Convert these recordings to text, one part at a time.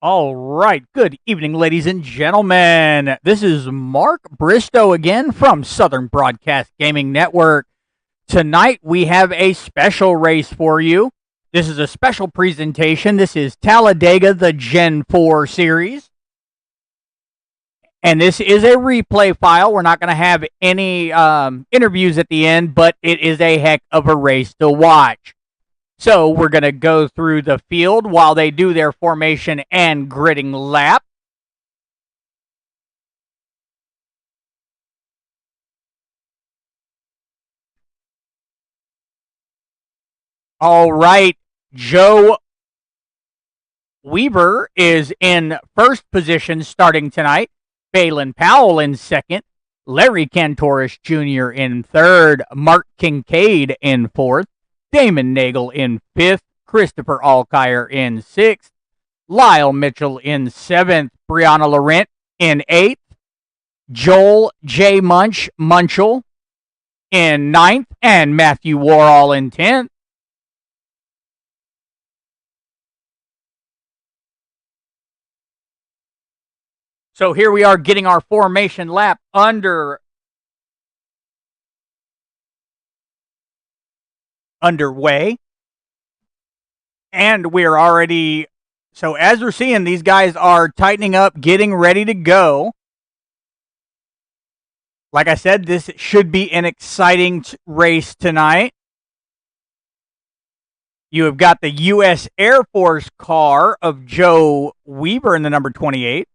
All right. Good evening, ladies and gentlemen. This is Mark Bristow again from Southern Broadcast Gaming Network. Tonight we have a special race for you. This is a special presentation. This is Talladega, the Gen 4 series. And this is a replay file. We're not going to have any interviews at the end, but it is a heck of a race to watch. So we're going to go through the field while they do their formation and gridding lap. All right, Joe Weaver is in first position starting tonight. Balin Powell in second. Larry Cantoris Jr. in third. Mark Kincaid in fourth. Damon Nagel in fifth, Christopher Alkire in sixth, Lyle Mitchell in seventh, Brianna Laurent in eighth, Joel J. Munchell in ninth, and Matthew Warall in 10th. So here we are getting our formation lap underway. And we're already, so as we're seeing, these guys are tightening up, getting ready to go. Like I said, this should be an exciting race tonight. You have got the U.S. Air Force car of Joe Weaver in the number 28.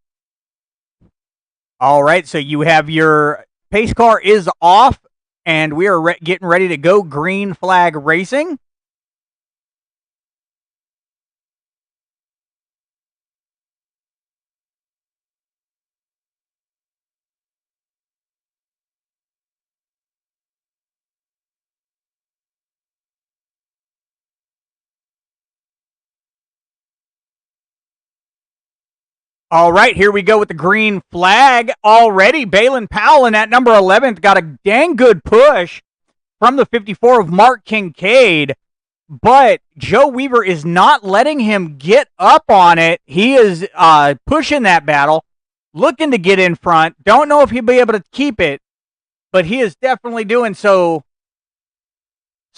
All right, so you have your pace car is off. And we are getting ready to go green flag racing. All right, here we go with the green flag already. Balin Powell in that number 11th got a dang good push from the 54 of Mark Kincaid, but Joe Weaver is not letting him get up on it. He is pushing that battle, looking to get in front. Don't know if he'll be able to keep it, but he is definitely doing so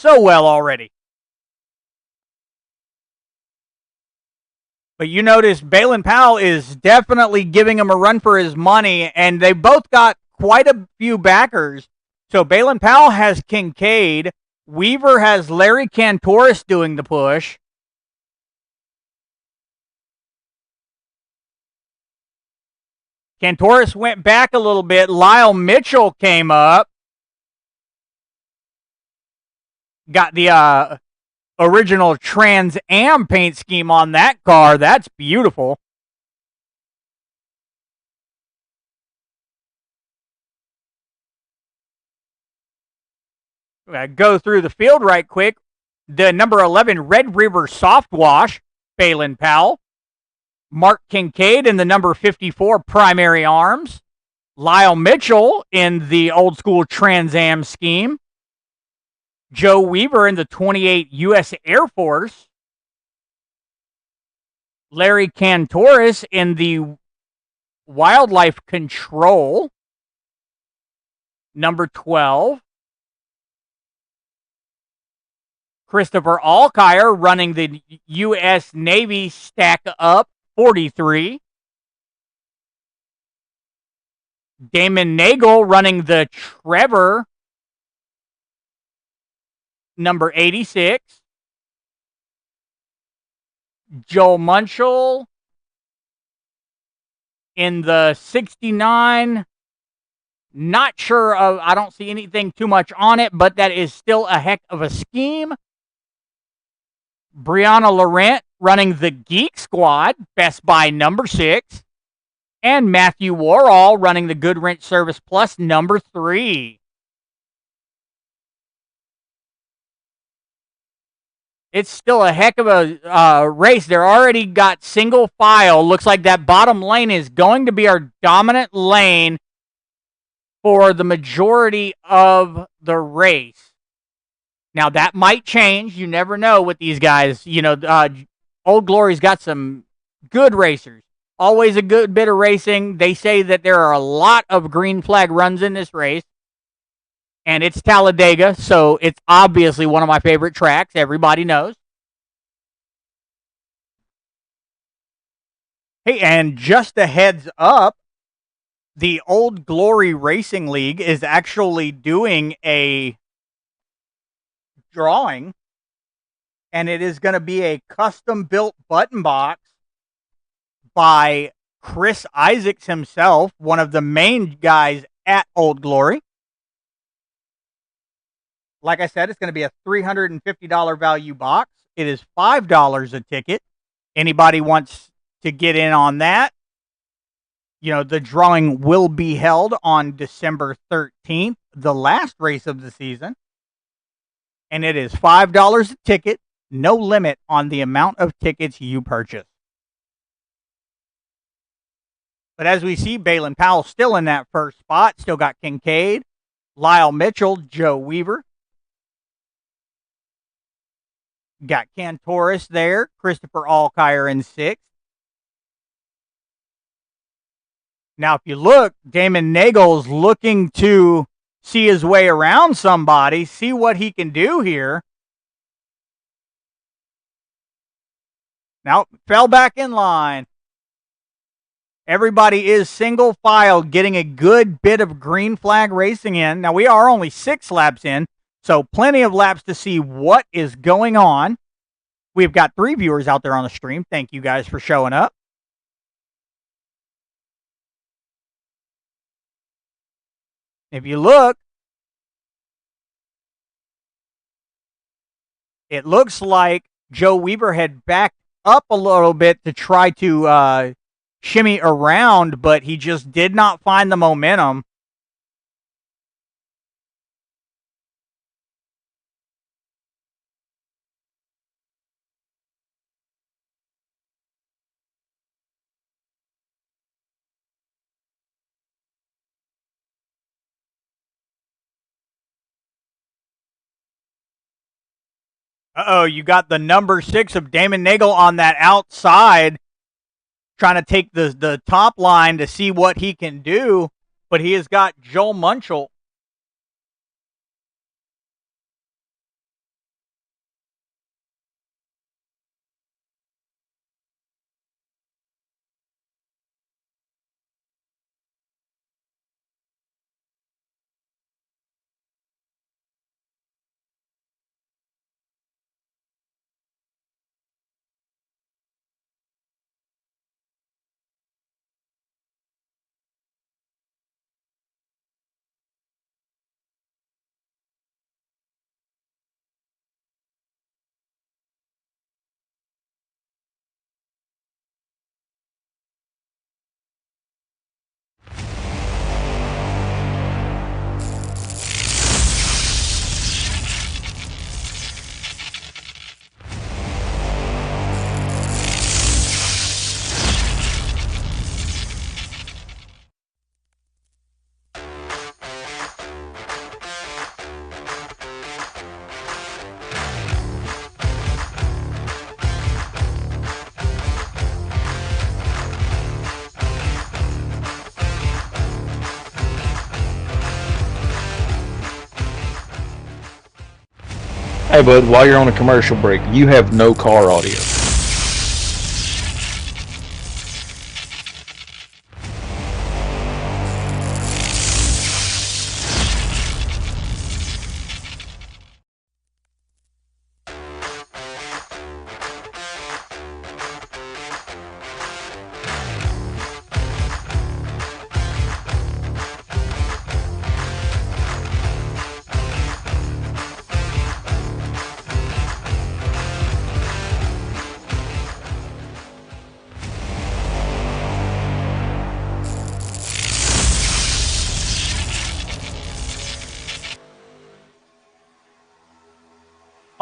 well already. But you notice Balin Powell is definitely giving him a run for his money, and they both got quite a few backers. So Balin Powell has Kincaid. Weaver has Larry Cantoris doing the push. Cantoris went back a little bit. Lyle Mitchell came up. Got the original Trans Am paint scheme on that car. That's beautiful. Go through the field right quick. The number 11 Red River Soft Wash, Balin Powell. Mark Kincaid in the number 54 Primary Arms. Lyle Mitchell in the old school Trans Am scheme. Joe Weaver in the 28 U.S. Air Force. Larry Cantoris in the Wildlife Control, number 12. Christopher Alkire running the U.S. Navy Stack Up, 43. Damon Nagel running the Trevor, number 86. Joel Munchell in the 69. Not sure of, I don't see anything too much on it, but that is still a heck of a scheme. Brianna Laurent running the Geek Squad, Best Buy number 6. And Matthew Warall running the Good Wrench Service Plus number 3. It's still a heck of a race. They're already got single file. Looks like that bottom lane is going to be our dominant lane for the majority of the race. Now, that might change. You never know with these guys. You know, Old Glory's got some Good racers. Always a good bit of racing. They say that there are a lot of green flag runs in this race. And it's Talladega, so it's obviously one of my favorite tracks. Everybody knows. Hey, and just a heads up, the Old Glory Racing League is actually doing a drawing, and it is going to be a custom-built button box by Chris Isaacs himself, one of the main guys at Old Glory. Like I said, it's going to be a $350 value box. It is $5 a ticket. Anybody wants to get in on that, you know, the drawing will be held on December 13th, the last race of the season. And it is $5 a ticket, no limit on the amount of tickets you purchase. But as we see, Balin Powell still in that first spot. Still got Kincaid, Lyle Mitchell, Joe Weaver. Got Cantoris there, Christopher Alkire in sixth. Now, if you look, Damon Nagel's looking to see his way around somebody, see what he can do here. Now, fell back in line. Everybody is single file, getting a good bit of green flag racing in. Now, we are only 6 laps in, so plenty of laps to see what is going on. We've got 3 viewers out there on the stream. Thank you guys for showing up. If you look, it looks like Joe Weaver had backed up a little bit to try to shimmy around, but he just did not find the momentum. Uh-oh, you got the number 6 of Damon Nagel on that outside, trying to take the top line to see what he can do, but he has got Joel Munchel. Hey, bud, while you're on a commercial break, you have no car audio.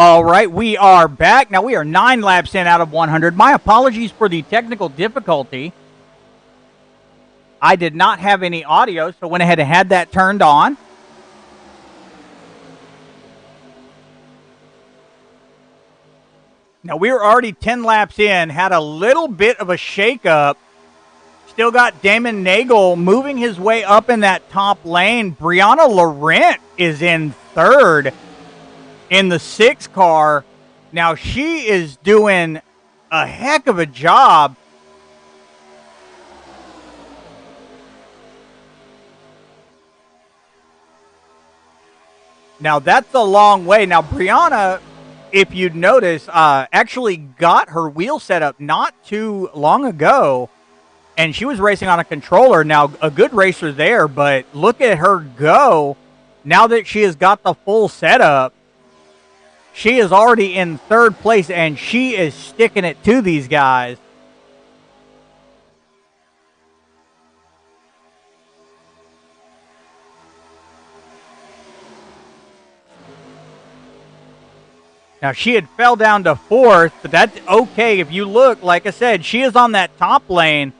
All right, we are back. Now, we are 9 laps in out of 100. My apologies for the technical difficulty. I did not have any audio, so went ahead and had that turned on. Now, we were already 10 laps in, had a little bit of a shakeup. Still got Damon Nagel moving his way up in that top lane. Brianna Laurent is in third in the 6 car. Now, she is doing a heck of a job. Now, that's a long way. Now, Brianna, if you'd notice, actually got her wheel set up not too long ago, and she was racing on a controller. Now, a good racer there, but look at her go. Now that she has got the full setup, she is already in third place, and she is sticking it to these guys. Now, she had fell down to fourth, but that's okay. If you look, like I said, she is on that top lane.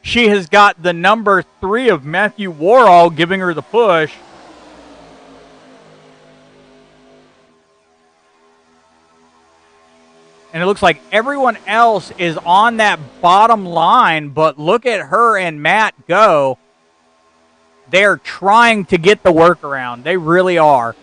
She has got the number 3 of Matthew Worrall giving her the push. And it looks like everyone else is on that bottom line, but look at her and Matt go. They're trying to get the workaround. They really are.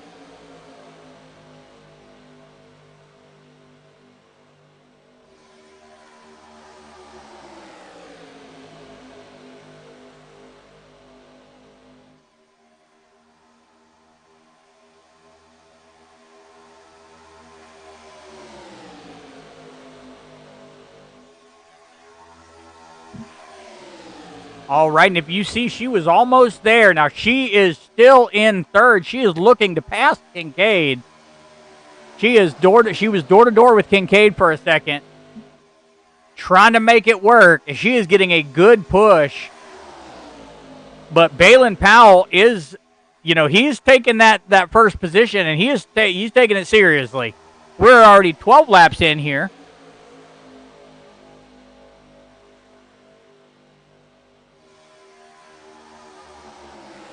All right, and if you see, she was almost there. Now, she is still in third. She is looking to pass Kincaid. She was door to door with Kincaid for a second, trying to make it work. And she is getting a good push. But Balin Powell is, he's taking that first position, and he's taking it seriously. We're already 12 laps in here.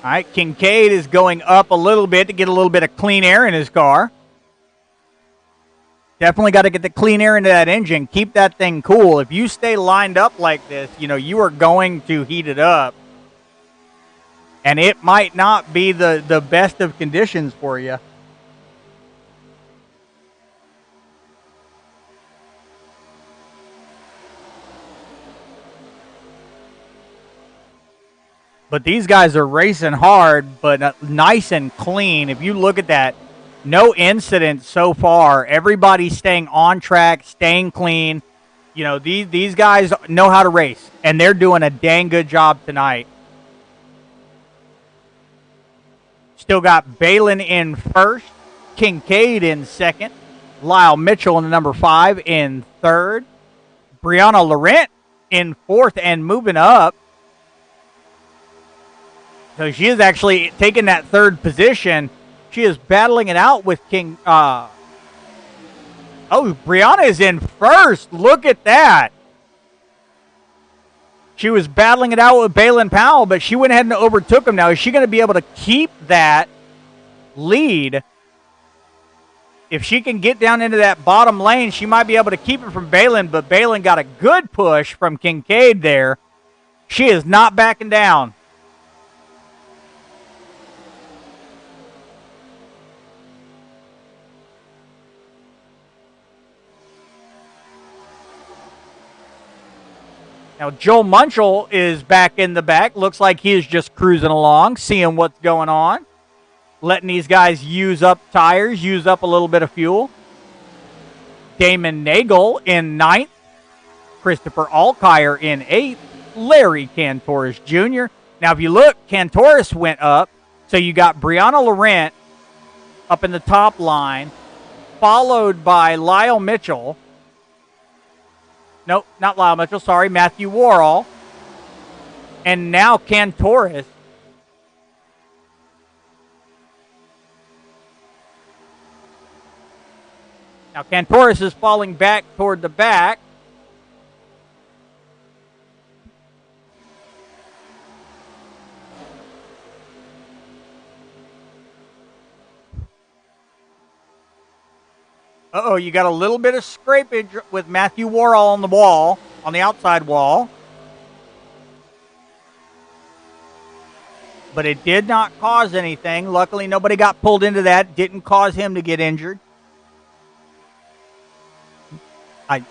All right, Kincaid is going up a little bit to get a little bit of clean air in his car. Definitely got to get the clean air into that engine. Keep that thing cool. If you stay lined up like this, you are going to heat it up. And it might not be the best of conditions for you. But these guys are racing hard, but nice and clean. If you look at that, no incidents so far. Everybody's staying on track, staying clean. These guys know how to race, and they're doing a dang good job tonight. Still got Balin in first, Kincaid in second, Lyle Mitchell in the number 5 in third, Brianna Laurent in fourth and moving up. So she is actually taking that third position. She is battling it out with Brianna is in first. Look at that. She was battling it out with Balin Powell, but she went ahead and overtook him. Now, is she going to be able to keep that lead? If she can get down into that bottom lane, she might be able to keep it from Balin, but Balin got a good push from Kincaid there. She is not backing down. Now, Joel Munchell is back in the back. Looks like he is just cruising along, seeing what's going on. Letting these guys use up tires, use up a little bit of fuel. Damon Nagel in 9th. Christopher Alkire in 8th. Larry Cantoris Jr. Now, if you look, Cantoris went up. So you got Brianna Laurent up in the top line, followed by Lyle Mitchell. Nope, not Lyle Mitchell. Sorry, Matthew Worrall. And now Cantoris. Now Cantoris is falling back toward the back. go. You got a little bit of scrapage with Matthew Worrell on the wall, on the outside wall. But it did not cause anything. Luckily, nobody got pulled into that. Didn't cause him to get injured.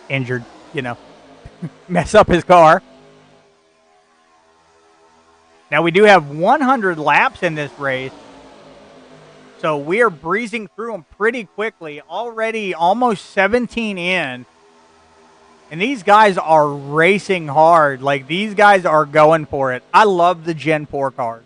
Injured, mess up his car. Now, we do have 100 laps in this race. So we are breezing through them pretty quickly. Already almost 17 in. And these guys are racing hard. Like, these guys are going for it. I love the Gen 4 cars.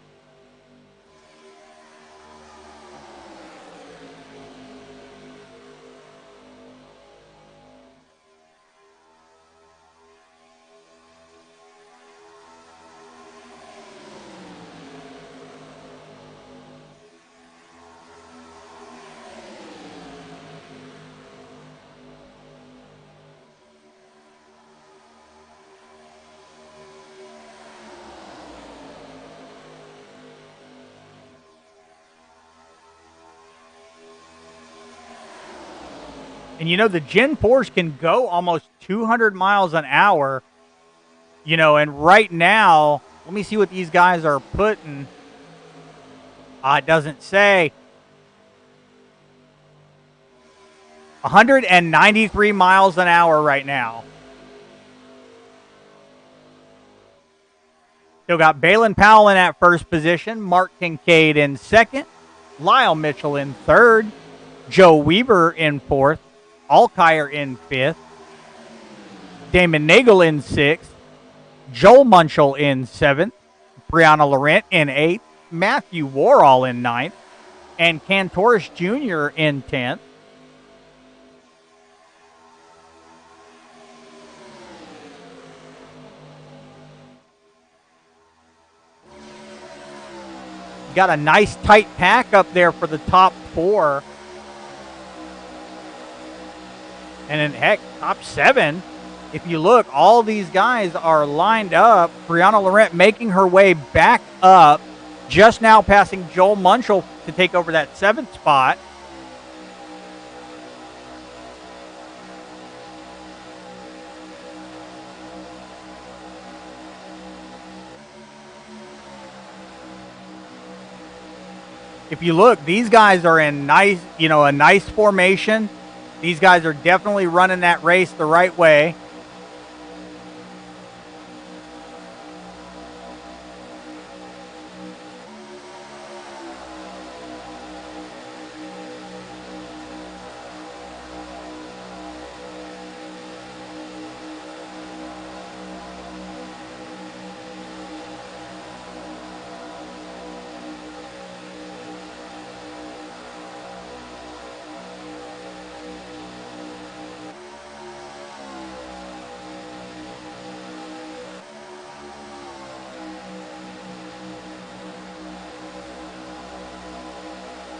And, the Gen 4s can go almost 200 miles an hour, and right now, let me see what these guys are putting. It doesn't say. 193 miles an hour right now. Still got Balin Powell in at first position, Mark Kincaid in second, Lyle Mitchell in third, Joe Weaver in fourth, Alkire in fifth, Damon Nagel in sixth, Joel Munchel in seventh, Brianna Laurent in eighth, Matthew Worrell in ninth, and Cantoris Jr. in 10th. Got a nice tight pack up there for the top four. And then, heck, top seven. If you look, all these guys are lined up. Brianna Laurent making her way back up. Just now passing Joel Munchel to take over that seventh spot. If you look, these guys are in nice, a nice formation. These guys are definitely running that race the right way.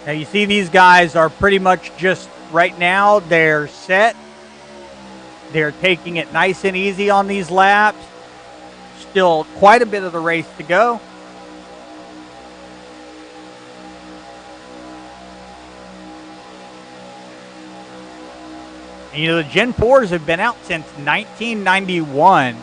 Now you see these guys are pretty much just, right now, they're set. They're taking it nice and easy on these laps. Still quite a bit of the race to go. And, the Gen 4s have been out since 1991.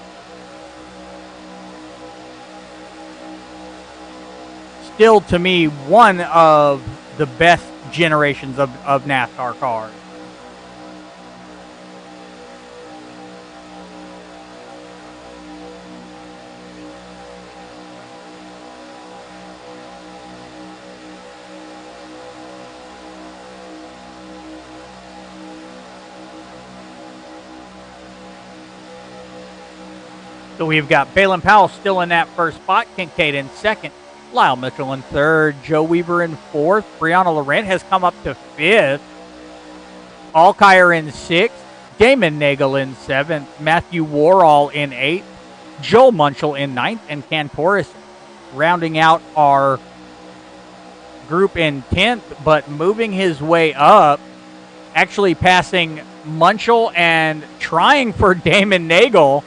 Still, to me, one of the best generations of NASCAR cars. So we've got Balin Powell still in that first spot, Kincaid in second, Lyle Mitchell in third, Joe Weaver in fourth, Brianna Laurent has come up to fifth, Alkire in sixth, Damon Nagel in seventh, Matthew Worrell in eighth, Joel Munchel in ninth, and Cantoris rounding out our group in 10th, but moving his way up, actually passing Munchel and trying for Damon Nagel.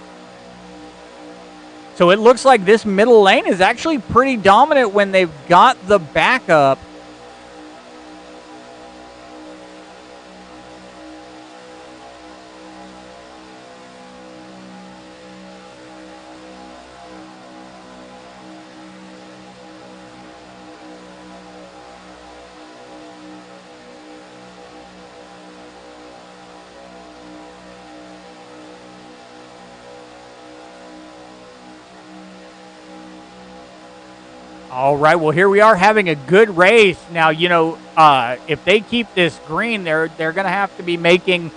So it looks like this middle lane is actually pretty dominant when they've got the backup. All right, well, here we are having a good race. Now, if they keep this green, they're going to have to be making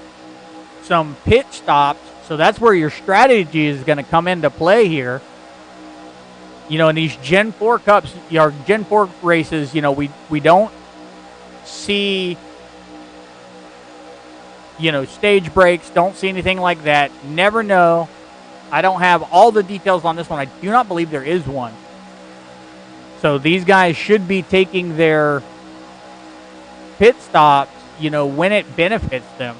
some pit stops. So that's where your strategy is going to come into play here. In these Gen 4 Cups, our Gen 4 races, we don't see, stage breaks, don't see anything like that. Never know. I don't have all the details on this one. I do not believe there is one. So these guys should be taking their pit stops, when it benefits them.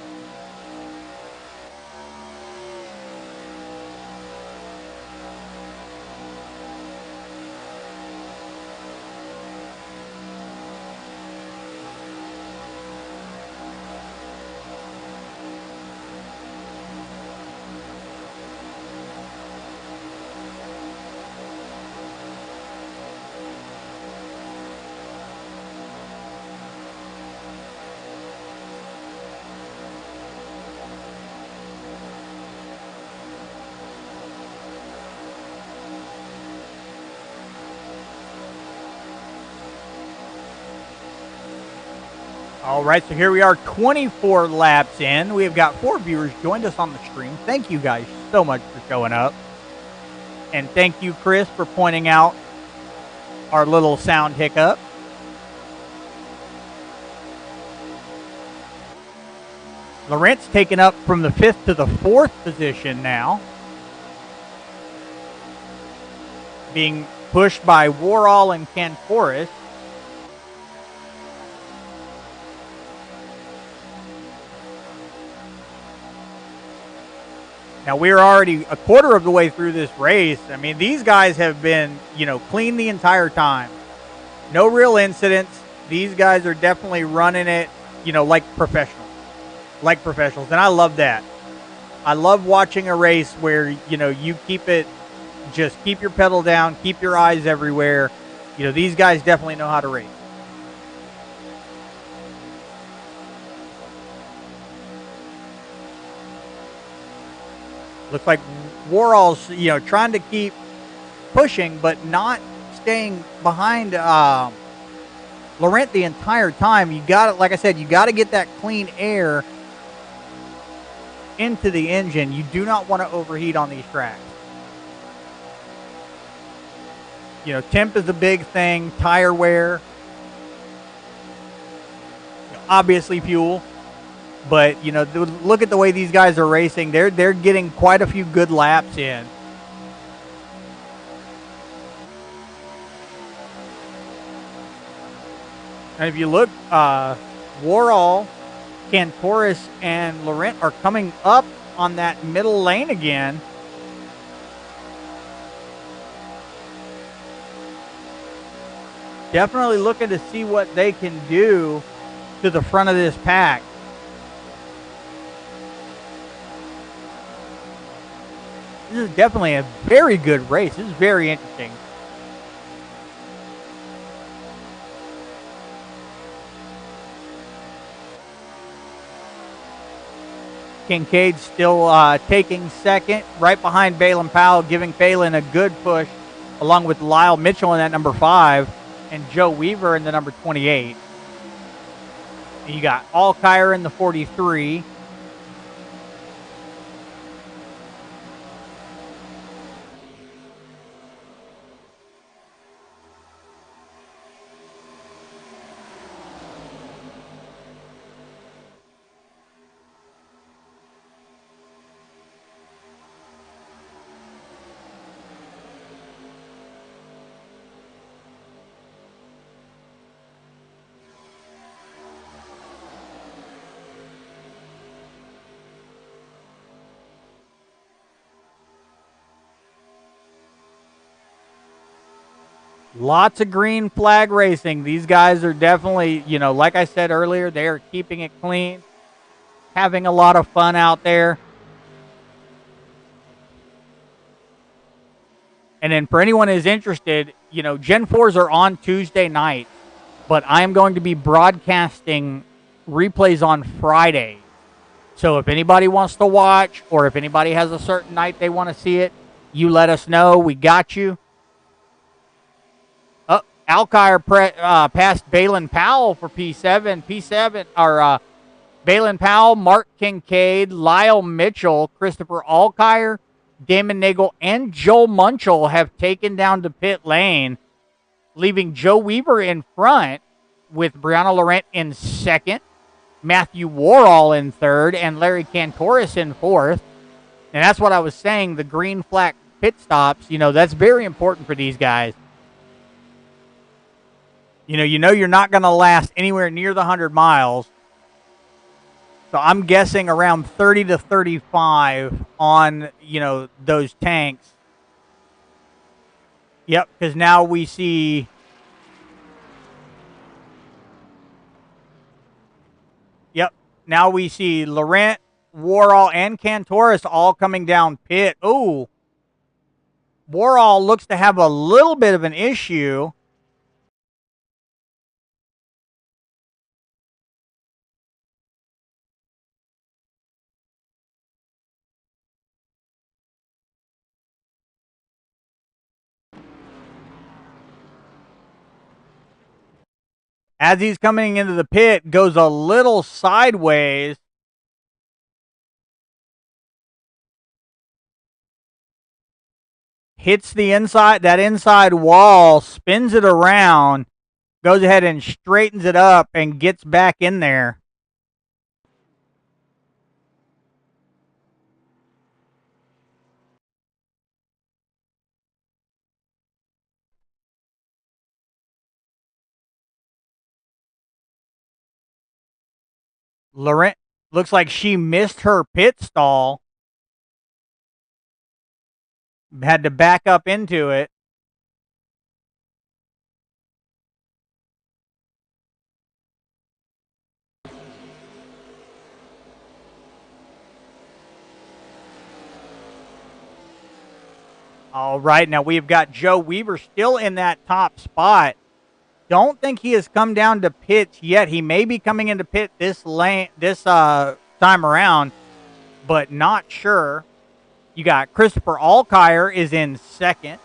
All right, so here we are, 24 laps in. We have got 4 viewers joined us on the stream. Thank you guys so much for showing up. And thank you, Chris, for pointing out our little sound hiccup. Laurent's taken up from the 5th to the 4th position now, being pushed by Warhol and Cantoris. Now, we're already a quarter of the way through this race. I mean, these guys have been, clean the entire time. No real incidents. These guys are definitely running it, like professionals. Like professionals. And I love that. I love watching a race where, you keep your pedal down, keep your eyes everywhere. These guys definitely know how to race. Looks like Warhol's, trying to keep pushing, but not staying behind Laurent the entire time. You got to, like I said, you got to get that clean air into the engine. You do not want to overheat on these tracks. Temp is a big thing. Tire wear, obviously fuel. But, look at the way these guys are racing. They're getting quite a few good laps in. And if you look, Warhol, Cantoris, and Laurent are coming up on that middle lane again. Definitely looking to see what they can do to the front of this pack. This is definitely a very good race. This is very interesting. Kincaid still taking second, right behind Balin Powell, giving Balin a good push, along with Lyle Mitchell in that number 5, and Joe Weaver in the number 28. And you got Alkire in the 43. Lots of green flag racing. These guys are definitely, like I said earlier, they are keeping it clean, having a lot of fun out there. And then for anyone who's interested, Gen 4s are on Tuesday night, but I am going to be broadcasting replays on Friday. So if anybody wants to watch, or if anybody has a certain night they want to see it, you let us know. We got you. Oh, Alkire passed Balin Powell for P7. P7 are Balin Powell, Mark Kincaid, Lyle Mitchell, Christopher Alkire, Damon Nagel, and Joel Munchell have taken down to pit lane, leaving Joe Weaver in front with Brianna Laurent in second, Matthew Warhol in third, and Larry Kantoris in fourth. And that's what I was saying, the green flag pit stops, that's very important for these guys. You know you're not going to last anywhere near the 100 miles. So I'm guessing around 30 to 35 on, those tanks. Yep, because now we see... Yep, now we see Laurent, Warhol, and Kantoris all coming down pit. Ooh. Warhol looks to have a little bit of an issue. As he's coming into the pit, goes a little sideways. Hits the inside wall, spins it around, goes ahead and straightens it up and gets back in there. Laurent looks like she missed her pit stall. Had to back up into it. All right, now we've got Joe Weaver still in that top spot. Don't think he has come down to pits yet. He may be coming into pit this time around, but not sure. You got Christopher Alkire is in second,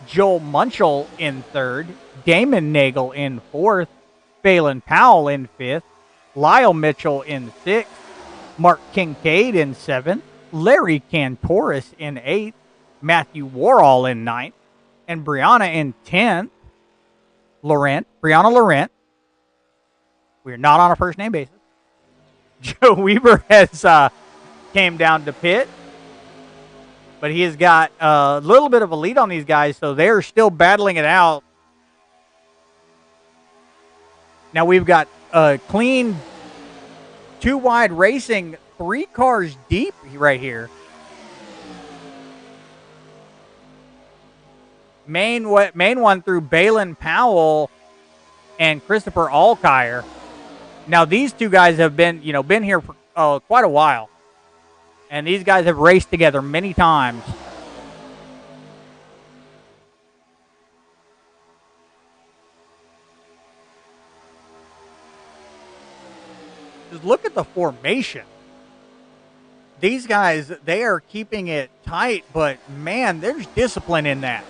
Joel Munchell in third, Damon Nagel in fourth, Balin Powell in fifth, Lyle Mitchell in sixth, Mark Kincaid in seventh, Larry Kantoris in eighth, Matthew Warhol in ninth, and Brianna in 10th. Brianna Laurent. We're not on a first name basis. Joe Weaver has came down to pit, but he has got a little bit of a lead on these guys, so they're still battling it out. Now we've got a clean 2-wide racing, 3 cars deep right here. Main one through Balin Powell and Christopher Alkire. Now these two guys have been here for quite a while, and these guys have raced together many times. Just look at the formation. These guys, they are keeping it tight, but man, there's discipline in that.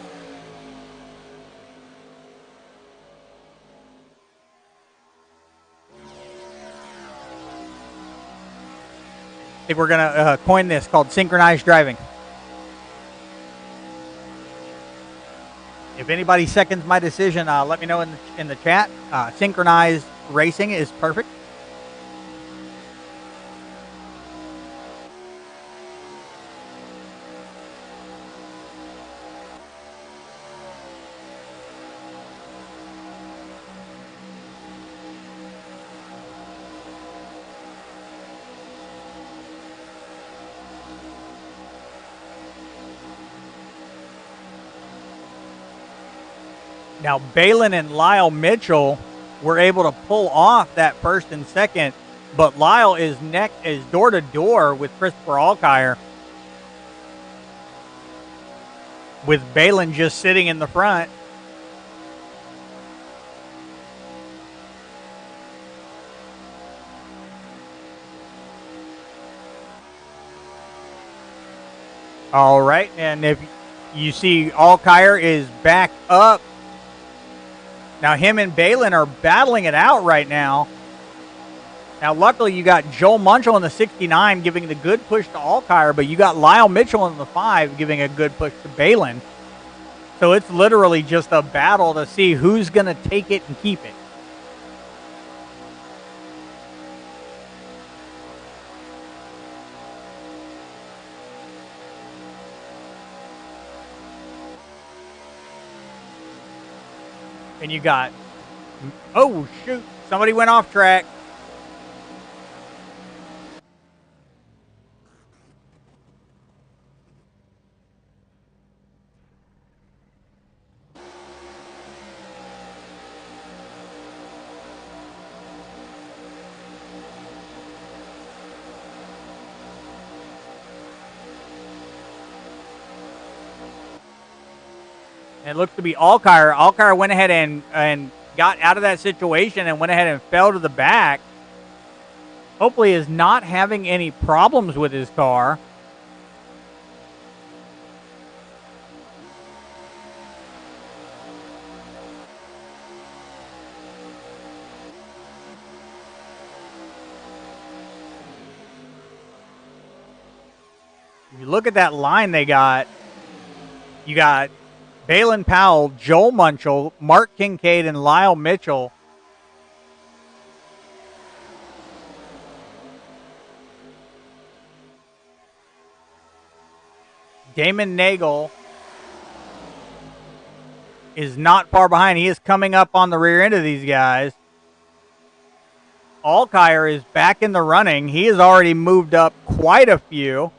I think we're going to coin this called synchronized driving. If anybody seconds my decision, let me know in the chat. Synchronized racing is perfect. Now, Balin and Lyle Mitchell were able to pull off that first and second, but Lyle is door to door with Christopher Alkire, with Balin just sitting in the front. All right, and if you see Alkire is back up Now him and Balin are battling it out right now. Now, luckily, you got Joel Munchell in the 69 giving the good push to Allkire, but you got Lyle Mitchell in the 5 giving a good push to Balin. So it's literally just a battle to see who's going to take it and keep it. And you got, oh, shoot, somebody went off track. And it looks to be Allkire. Allkire went ahead and got out of that situation and went ahead and fell to the back. Hopefully is not having any problems with his car. If you look at that line they got, you got Balin Powell, Joel Munchell, Mark Kincaid, and Lyle Mitchell. Damon Nagel is not far behind. He is coming up on the rear end of these guys. Allkire is back in the running. He has already moved up quite a few.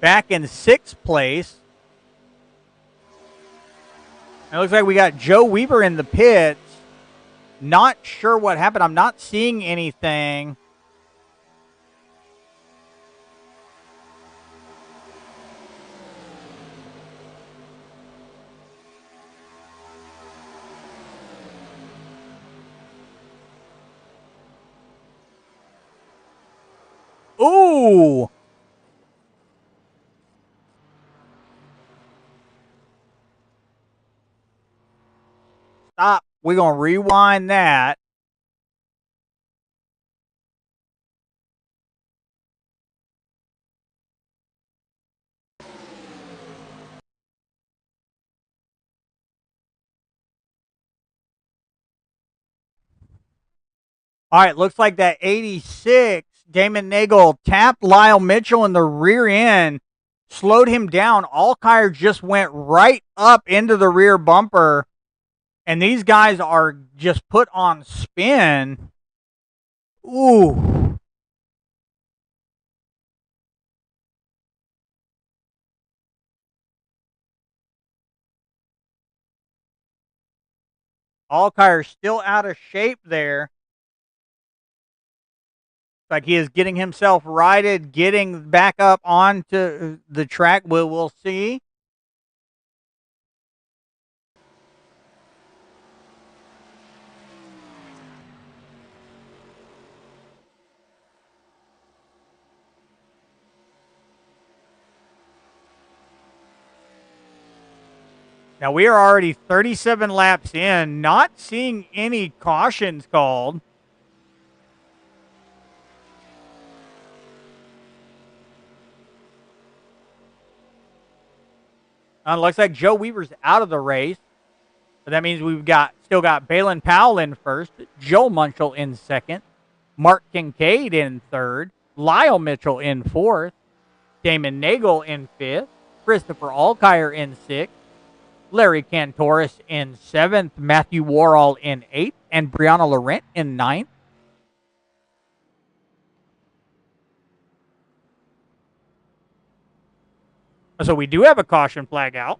Back in 6th place. It looks like we got Joe Weaver in the pits. Not sure what happened. I'm not seeing anything. Ooh. Stop. We're going to rewind that. All right, looks like that 86, Damon Nagel tapped Lyle Mitchell in the rear end, slowed him down. Allkire just went right up into the rear bumper, and these guys are just put on spin. Ooh. Allkire still out of shape there. Like he is getting himself righted, getting back up onto the track. We'll see. Now we are already 37 laps in, not seeing any cautions called. Looks like Joe Weaver's out of the race. So that means we've still got Balin Powell in first, Joe Munchell in second, Mark Kincaid in third, Lyle Mitchell in fourth, Damon Nagel in fifth, Christopher Allkire in sixth, Larry Cantoris in seventh, Matthew Worrell in eighth, and Brianna Laurent in ninth. So we do have a caution flag out.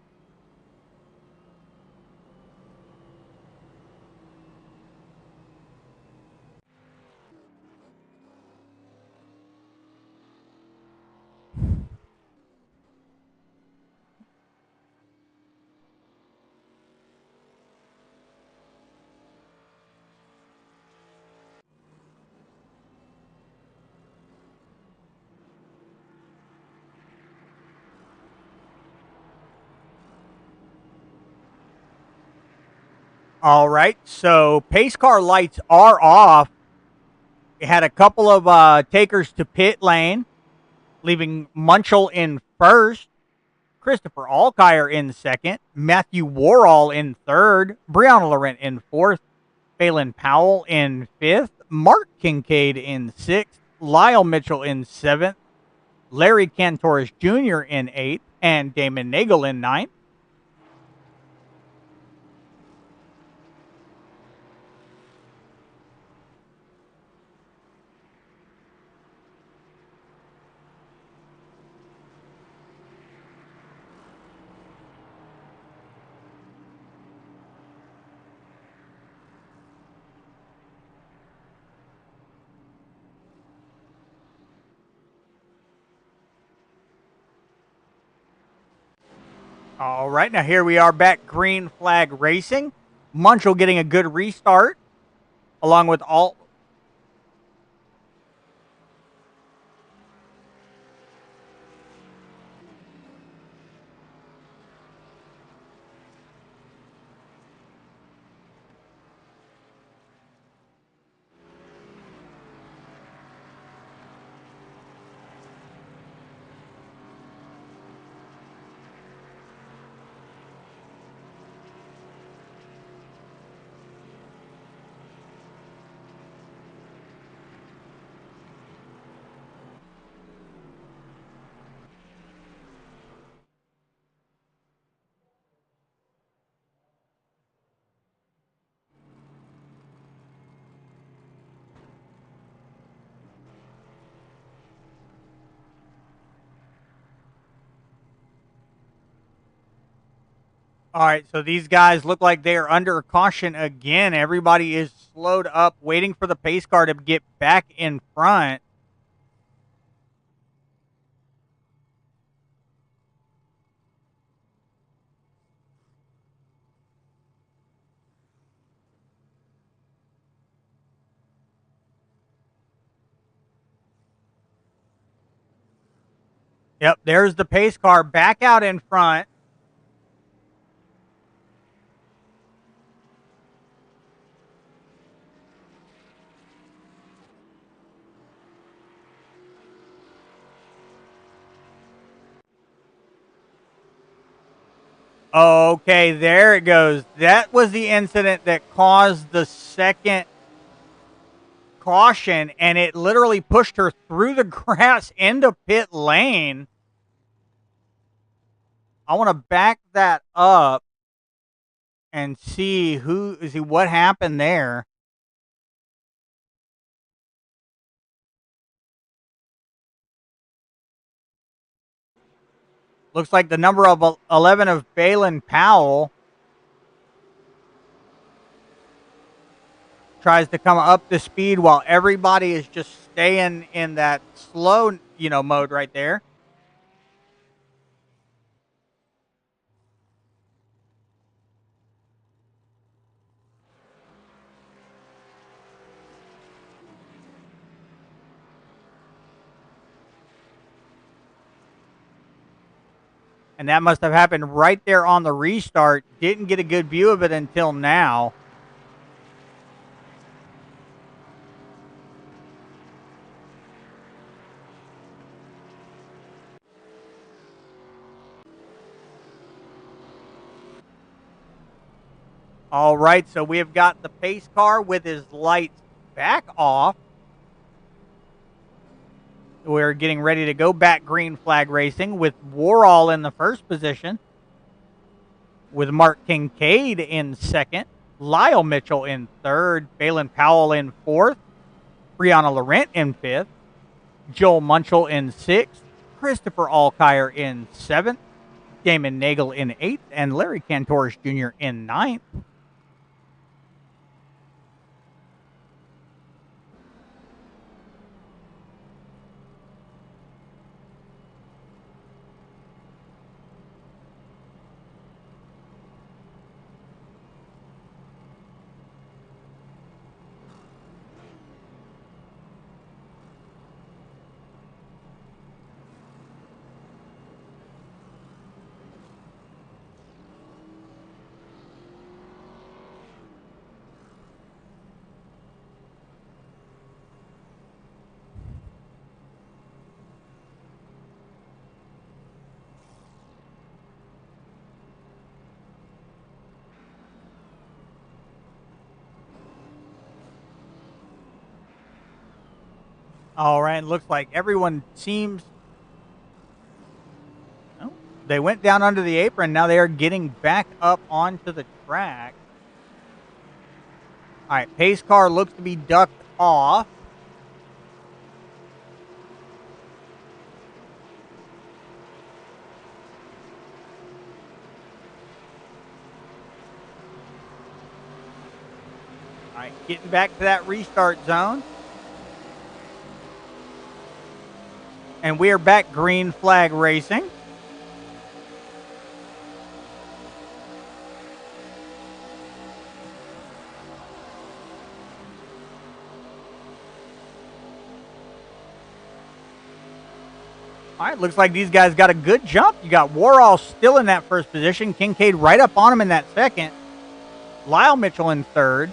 All right, so pace car lights are off. We had a couple of takers to pit lane, leaving Munchell in first, Christopher Alkire in second, Matthew Warall in third, Brianna Laurent in fourth, Phelan Powell in fifth, Mark Kincaid in sixth, Lyle Mitchell in seventh, Larry Cantoris Jr. in eighth, and Damon Nagel in ninth. All right, now here we are back green flag racing. Munchell getting a good restart along with all. All right, so these guys look like they are under caution again. Everybody is slowed up, waiting for the pace car to get back in front. Yep, there's the pace car back out in front. Okay, there it goes. That was the incident that caused the second caution, and it literally pushed her through the grass into pit lane. I want to back that up and see what happened there. Looks like the number of 11 of Phelan Powell tries to come up to speed while everybody is just staying in that slow, mode right there. And that must have happened right there on the restart. Didn't get a good view of it until now. All right, so we have got the pace car with his lights back off. We're getting ready to go back green flag racing with Warall in the first position, with Mark Kincaid in second, Lyle Mitchell in third, Phelan Powell in fourth, Brianna Laurent in fifth, Joel Munchell in sixth, Christopher Alkire in seventh, Damon Nagel in eighth, and Larry Cantoris Jr. in ninth. All right, looks like everyone seems... Oh, they went down under the apron. Now they are getting back up onto the track. All right, pace car looks to be ducked off. All right, getting back to that restart zone. And we are back green flag racing. All right, looks like these guys got a good jump. You got Warhol still in that first position. Kincaid right up on him in that second. Lyle Mitchell in third.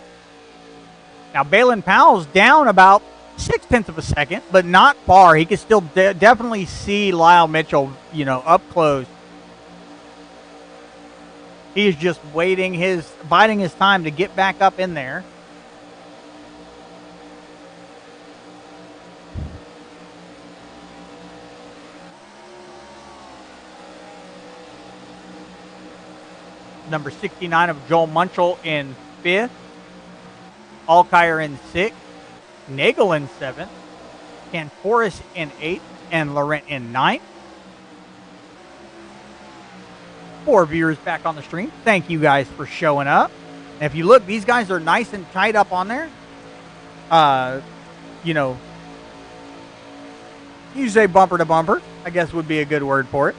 Now, Balin Powell's down about 0.6 of a second, but not far. He can still definitely see Lyle Mitchell, up close. He is just biding his time to get back up in there. Number 69 of Joel Munchel in 5th. Alkire in 6th. Nagel in 7th. Cantoris in 8th. And Laurent in 9th. 4 viewers back on the stream. Thank you guys for showing up. And if you look, these guys are nice and tight up on there. You say bumper to bumper, I guess would be a good word for it.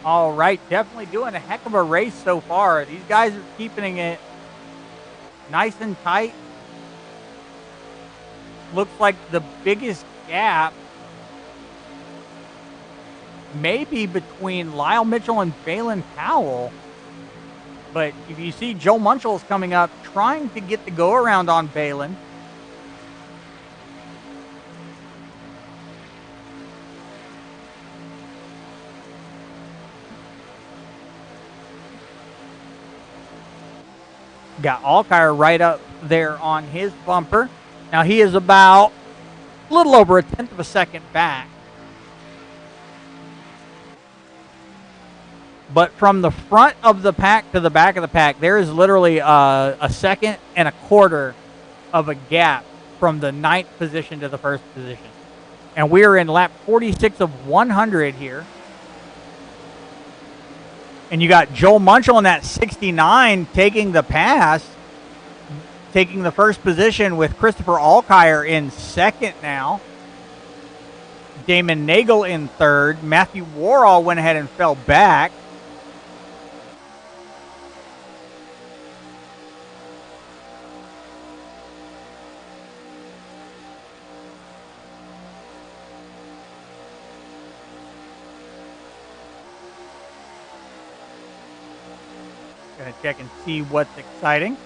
All right, definitely doing a heck of a race so far. These guys are keeping it nice and tight. Looks like the biggest gap maybe between Lyle Mitchell and Balin Powell. But if you see Joe Munchel is coming up, trying to get the go around on Balin. Got Alkire right up there on his bumper. Now he is about a little over 1/10 of a second back. But from the front of the pack to the back of the pack, there is literally a 1.25 of a gap from the 9th position to the 1st position. And we are in lap 46 of 100 here. And you got Joel Munchel in that 69 taking the pass, taking the 1st position with Christopher Alkire in 2nd now. Damon Nagel in 3rd. Matthew Warhol went ahead and fell back. Gonna check and see what's exciting.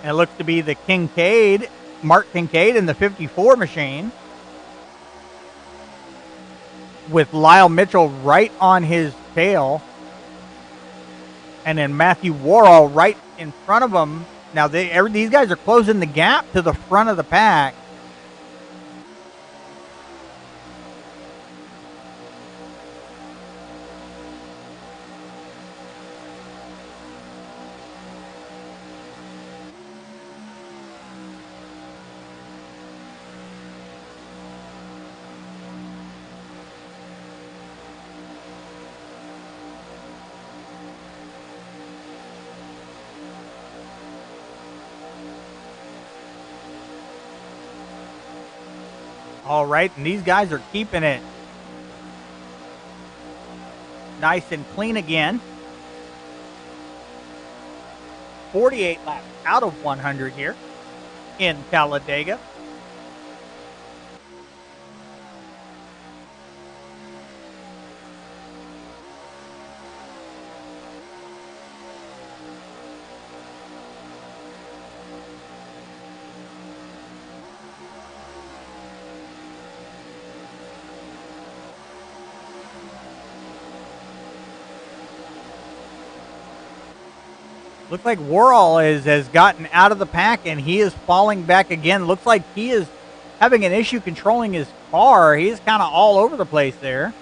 And it looks to be the Mark Kincaid in the 54 machine. With Lyle Mitchell right on his tail. And then Matthew Warhol right in front of him. Now these guys are closing the gap to the front of the pack. All right, and these guys are keeping it nice and clean again. 48 laps out of 100 here in Talladega. Looks like Warhol has gotten out of the pack, and he is falling back again. Looks like he is having an issue controlling his car. He's kind of all over the place there.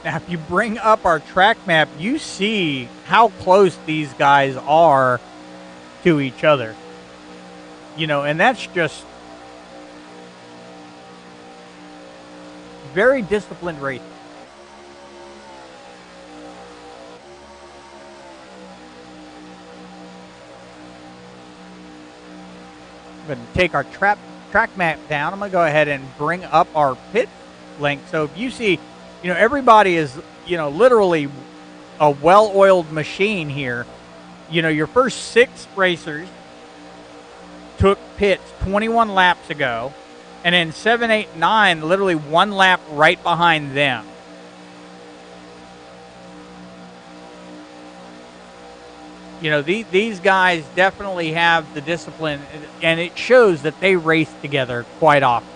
Now, if you bring up our track map, you see how close these guys are to each other. You know, and that's just very disciplined racing. I'm going to take our track map down. I'm going to go ahead and bring up our pit link. So if you see, you know, everybody is, you know, literally a well-oiled machine here. You know, your first 6 racers took pits 21 laps ago, and then 7, 8, 9, literally 1 lap right behind them. You know, these guys definitely have the discipline, and it shows that they race together quite often.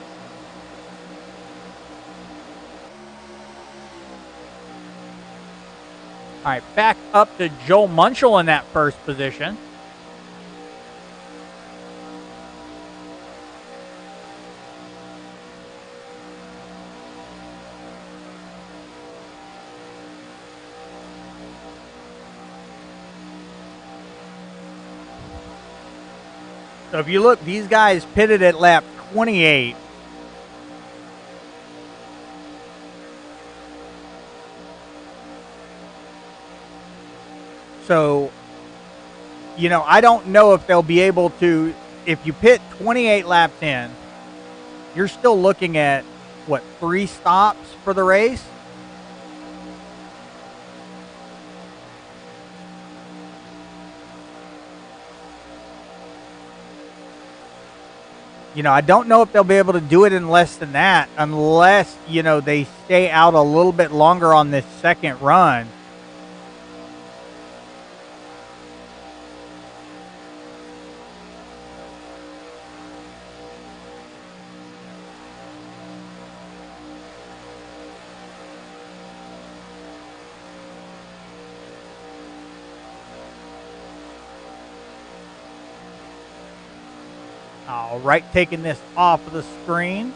All right, back up to Joel Munchel in that first position. So if you look, these guys pitted at lap 28. So, you know, I don't know if they'll be able to, if you pit 28 laps in, you're still looking at, what, 3 stops for the race? You know, I don't know if they'll be able to do it in less than that unless, you know, they stay out a little bit longer on this second run. All right, taking this off of the screen.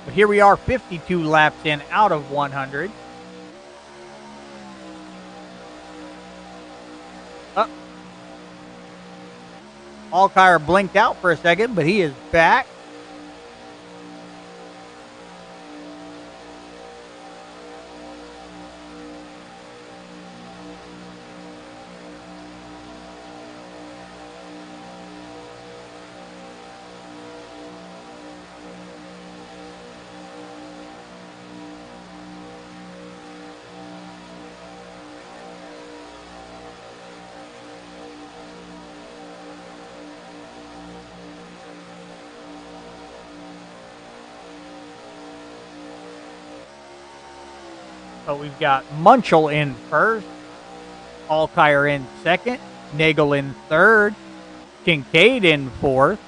But here we are, 52 laps in out of 100. Allgaier blinked out for a second, but he is back. So we've got Munchel in first, Allgaier in second, Nagel in third, Kincaid in fourth,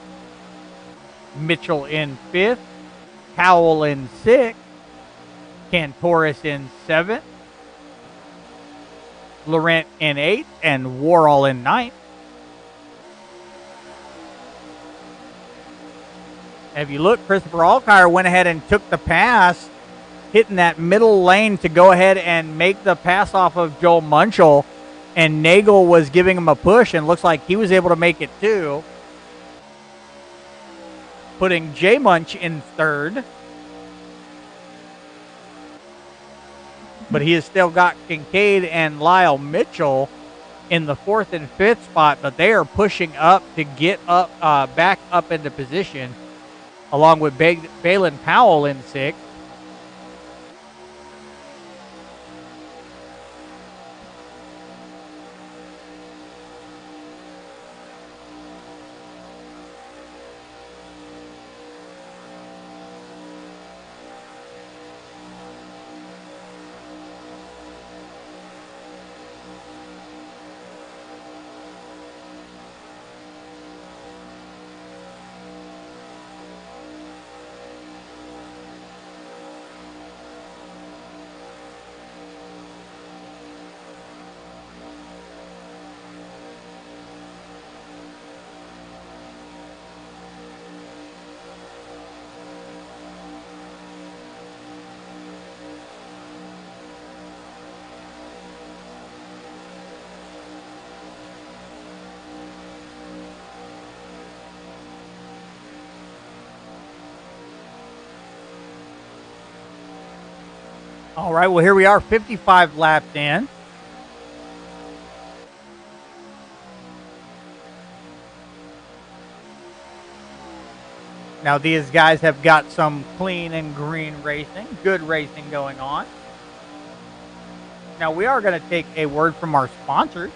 Mitchell in fifth, Howell in sixth, Cantoris in seventh, Laurent in eighth, and Warhol in ninth. If you look, Christopher Allgaier went ahead and took the pass hitting that middle lane to go ahead and make the pass off of Joel Munchel. And Nagel was giving him a push, and looks like he was able to make it too. Putting J Munch in third. But he has still got Kincaid and Lyle Mitchell in the fourth and fifth spot, but they are pushing up to get up, back up into position, along with Balin Powell in sixth. All right, well, here we are, 55 laps in. Now, these guys have got some clean and green racing, good racing going on. Now, we are going to take a word from our sponsors.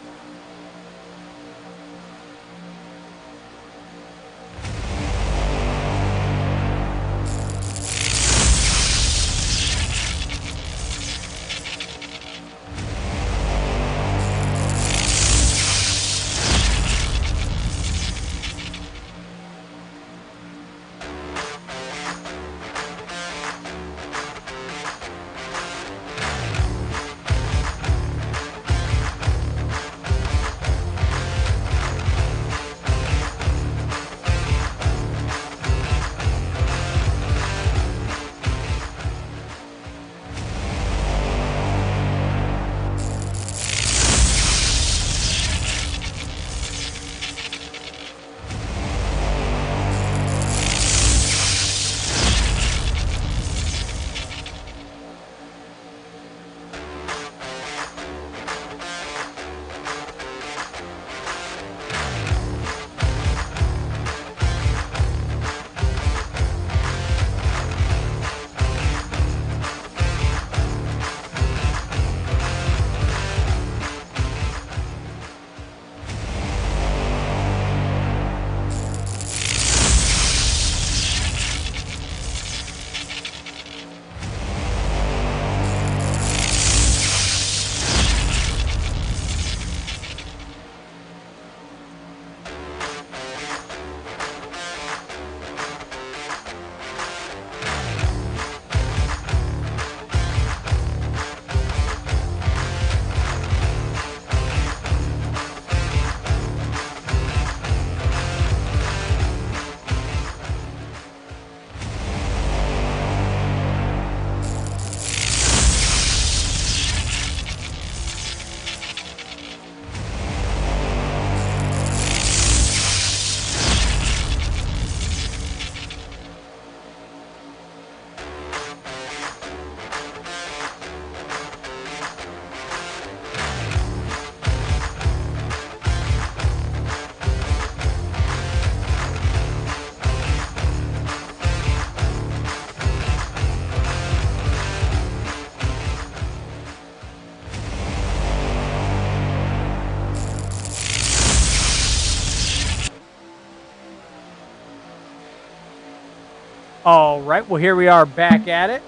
All right, well, here we are back at it.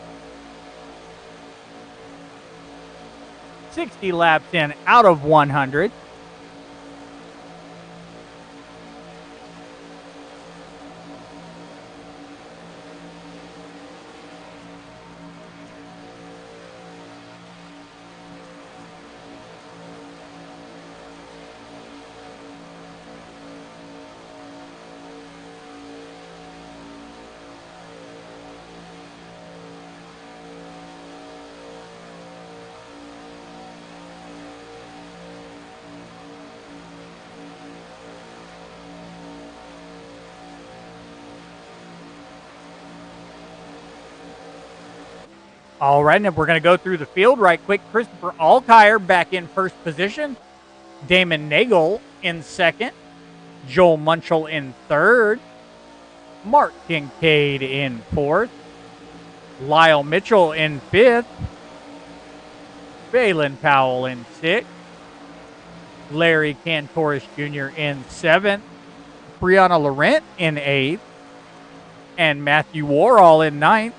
60 laps in out of 100. All right, and we're going to go through the field right quick. Christopher Alkire back in first position. Damon Nagel in second. Joel Munchel in third. Mark Kincaid in fourth. Lyle Mitchell in fifth. Balin Powell in sixth. Larry Cantoris Jr. in seventh. Brianna Laurent in eighth. And Matthew Worrall in ninth.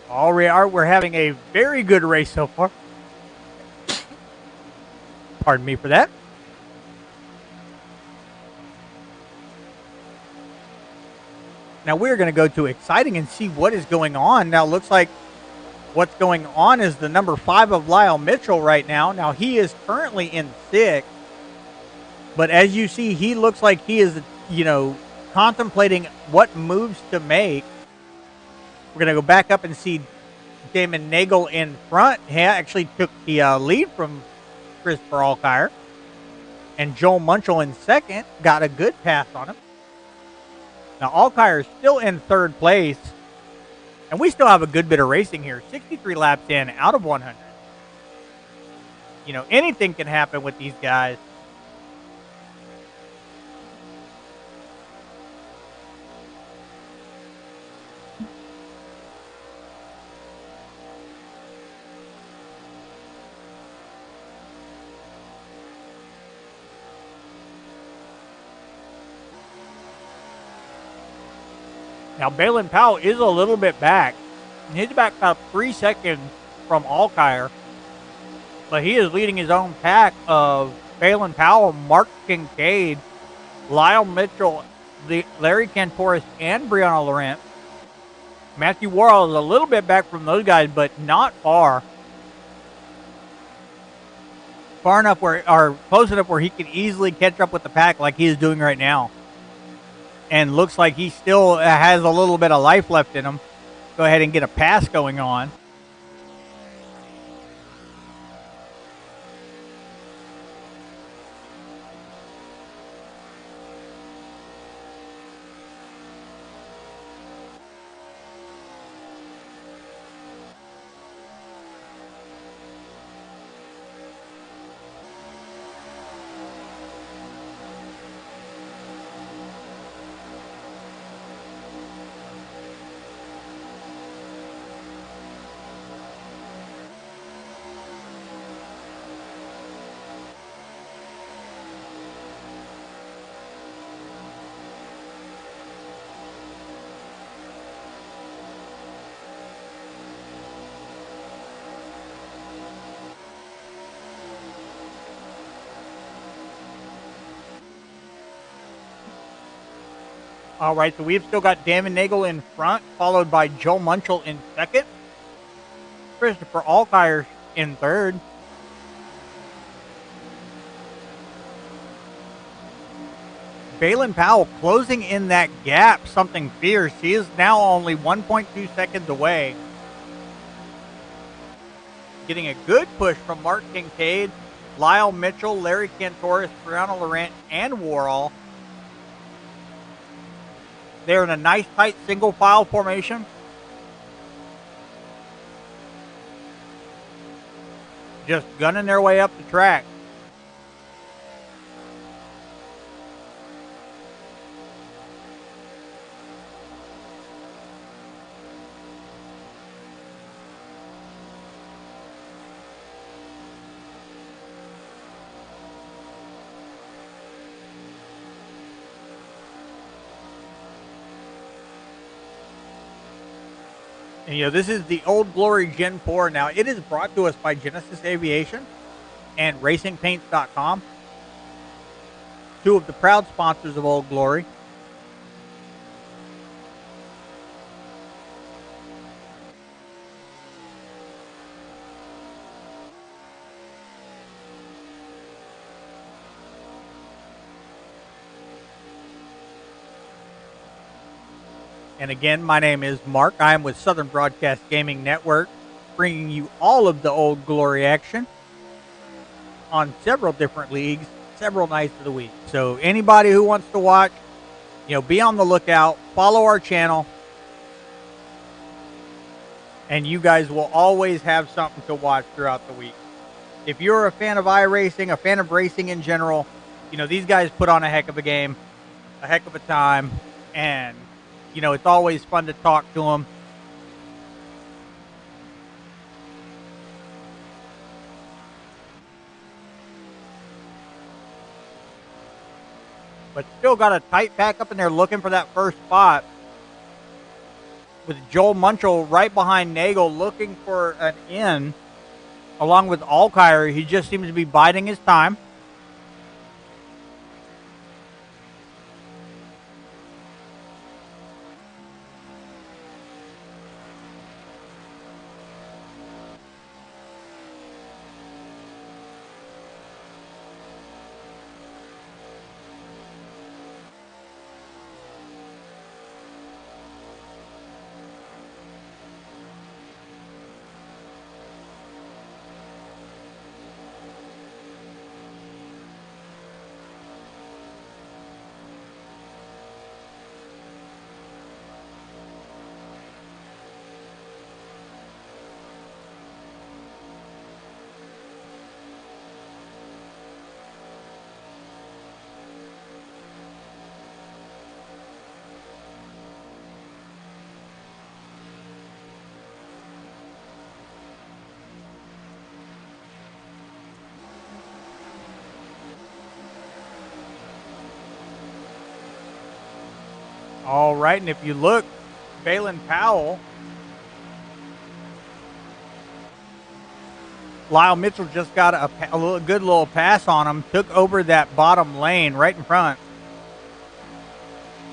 All right, we're having a very good race so far. Pardon me for that. Now we're going to go to exciting and see what is going on. Now it looks like what's going on is the number 5 of Lyle Mitchell right now. Now he is currently in 6th. But as you see, he looks like he is, contemplating what moves to make. We're going to go back up and see Damon Nagel in front. He actually took the lead from Christopher Alkire. And Joel Munchel in second. Got a good pass on him. Now Alkire is still in third place. And we still have a good bit of racing here. 63 laps in out of 100. Anything can happen with these guys. Now, Balin Powell is a little bit back. He's back about 3 seconds from Alkire. But he is leading his own pack of Balin Powell, Mark Kincaid, Lyle Mitchell, Larry Cantoris, and Brianna Laurent. Matthew Worrall is a little bit back from those guys, but not far. Far enough close enough where he can easily catch up with the pack like he is doing right now. And looks like he still has a little bit of life left in him. Go ahead and get a pass going on. All right, so we've still got Damon Nagel in front, followed by Joe Munchel in second. Christopher Alkire in third. Balin Powell closing in that gap, something fierce. He is now only 1.2 seconds away. Getting a good push from Mark Kincaid, Lyle Mitchell, Larry Cantoris, Brianna Laurent, and Worrall. They're in a nice, tight, single file formation. Just gunning their way up the track. And, this is the Old Glory Gen 4. Now, it is brought to us by Genesis Aviation and RacingPaints.com. two of the proud sponsors of Old Glory. And again, my name is Mark. I am with Southern Broadcast Gaming Network, bringing you all of the Old Glory action on several different leagues, several nights of the week. So anybody who wants to watch, be on the lookout, follow our channel, and you guys will always have something to watch throughout the week. If you're a fan of iRacing, a fan of racing in general, these guys put on a heck of a game, a heck of a time, and it's always fun to talk to them. But still got a tight pack up in there looking for that first spot, with Joel Munchel right behind Nagel looking for an in, along with Alkire. He just seems to be biding his time. All right, and if you look, Balin Powell, Lyle Mitchell just got a good little pass on him, took over that bottom lane right in front.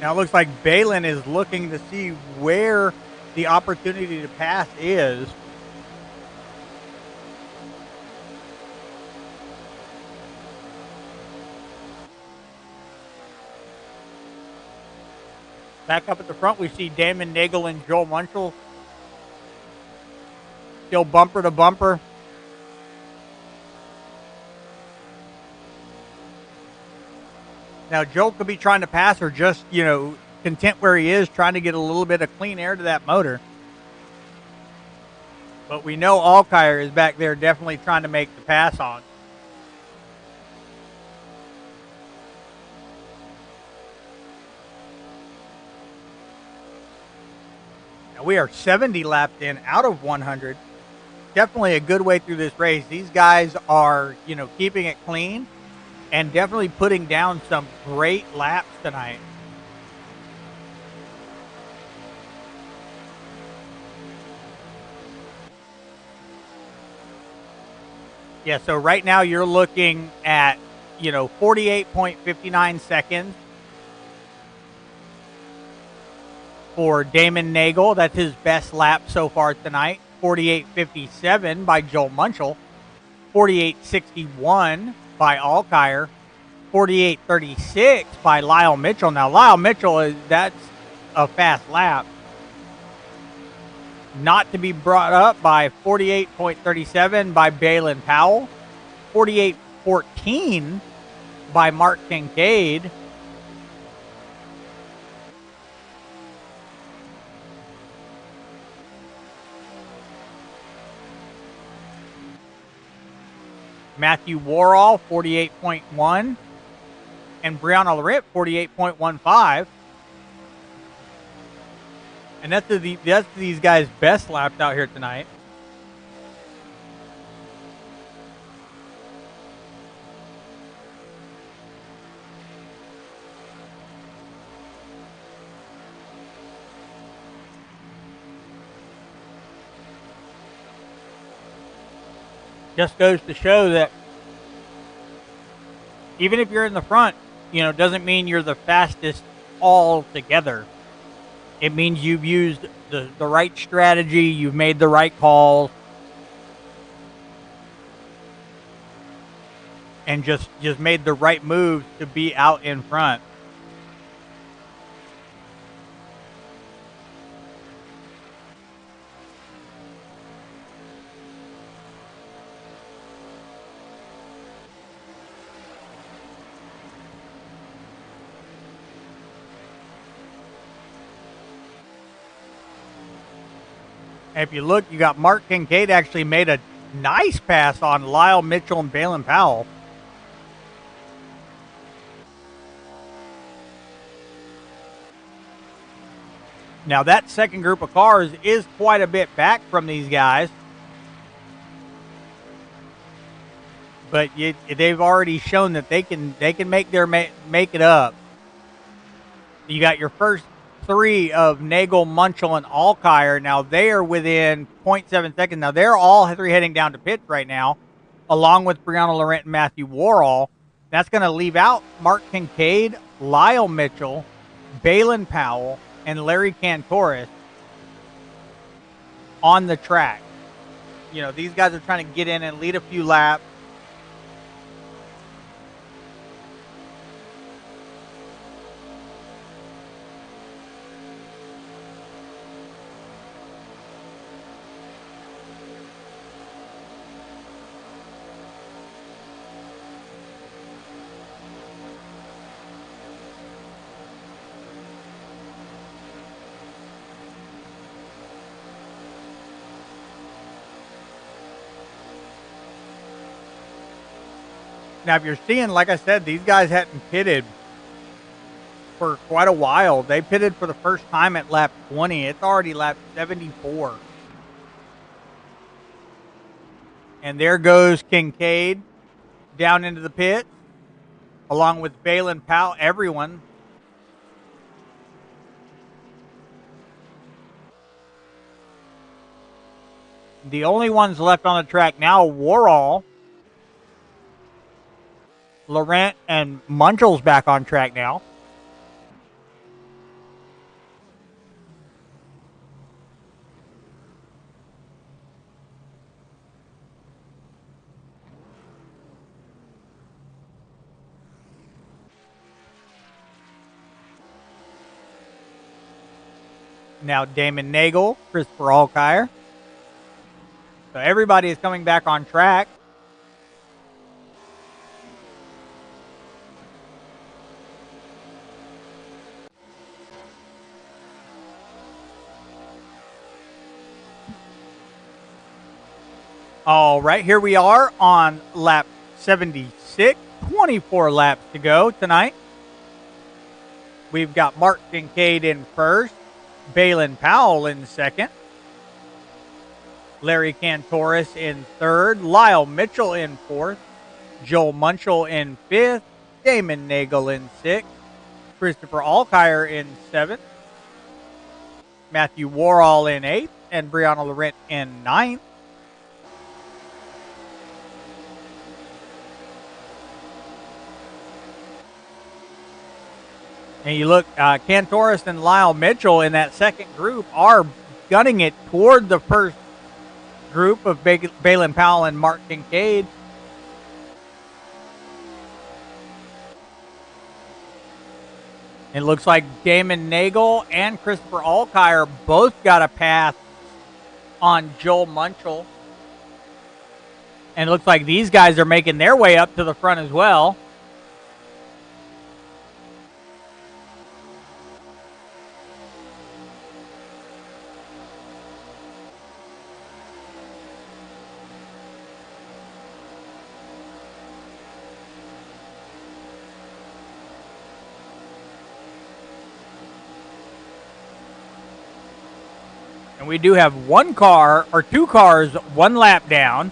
Now it looks like Balin is looking to see where the opportunity to pass is. Back up at the front, we see Damon Nagel and Joel Munchel still bumper to bumper. Now, Joel could be trying to pass or just, content where he is, trying to get a little bit of clean air to that motor. But we know Alkire is back there definitely trying to make the pass on. We are 70 laps in out of 100. Definitely a good way through this race. These guys are, keeping it clean and definitely putting down some great laps tonight. Yeah, so right now you're looking at, 48.59 seconds for Damon Nagel. That's his best lap so far tonight. 48.57 by Joel Munchel. 48.61 by Alkire. 48.36 by Lyle Mitchell. Now, Lyle Mitchell, that's a fast lap. Not to be brought up by 48.37 by Balin Powell. 48.14 by Mark Kincaid. Matthew Worrall, 48.1. And Brianna Laurent, 48.15. And that's these guys' best laps out here tonight. Just goes to show that even if you're in the front, doesn't mean you're the fastest all together. It means you've used the right strategy, you've made the right calls, and just made the right moves to be out in front. And if you look, you got Mark Kincaid actually made a nice pass on Lyle Mitchell and Balin Powell. Now that second group of cars is quite a bit back from these guys, but they've already shown that they can make it up. You got your first three of Nagel, Munchel, and Alkire. Now they are within 0.7 seconds. Now they're all three heading down to pits right now, along with Brianna Laurent and Matthew Worrall. That's going to leave out Mark Kincaid, Lyle Mitchell, Balin Powell, and Larry Cantoris on the track. These guys are trying to get in and lead a few laps. Now, if you're seeing, like I said, these guys hadn't pitted for quite a while. They pitted for the first time at lap 20. It's already lap 74. And there goes Kincaid down into the pit, along with Balin Powell, everyone. The only ones left on the track now, Worrall, Laurent, and Munchel's back on track now. Now Damon Nagel, Christopher Alkire. So everybody is coming back on track. All right, here we are on lap 76. 24 laps to go tonight. We've got Mark Kincaid in first, Balin Powell in second, Larry Cantoris in third, Lyle Mitchell in fourth, Joel Munchel in fifth, Damon Nagel in sixth, Christopher Alkire in seventh, Matthew Worrall in eighth, and Brianna Laurent in ninth. And you look, Cantoris and Lyle Mitchell in that second group are gunning it toward the first group of Balin Powell and Mark Kincaid. It looks like Damon Nagel and Christopher Alkire both got a pass on Joel Munchel. And it looks like these guys are making their way up to the front as well. And we do have two cars, one lap down,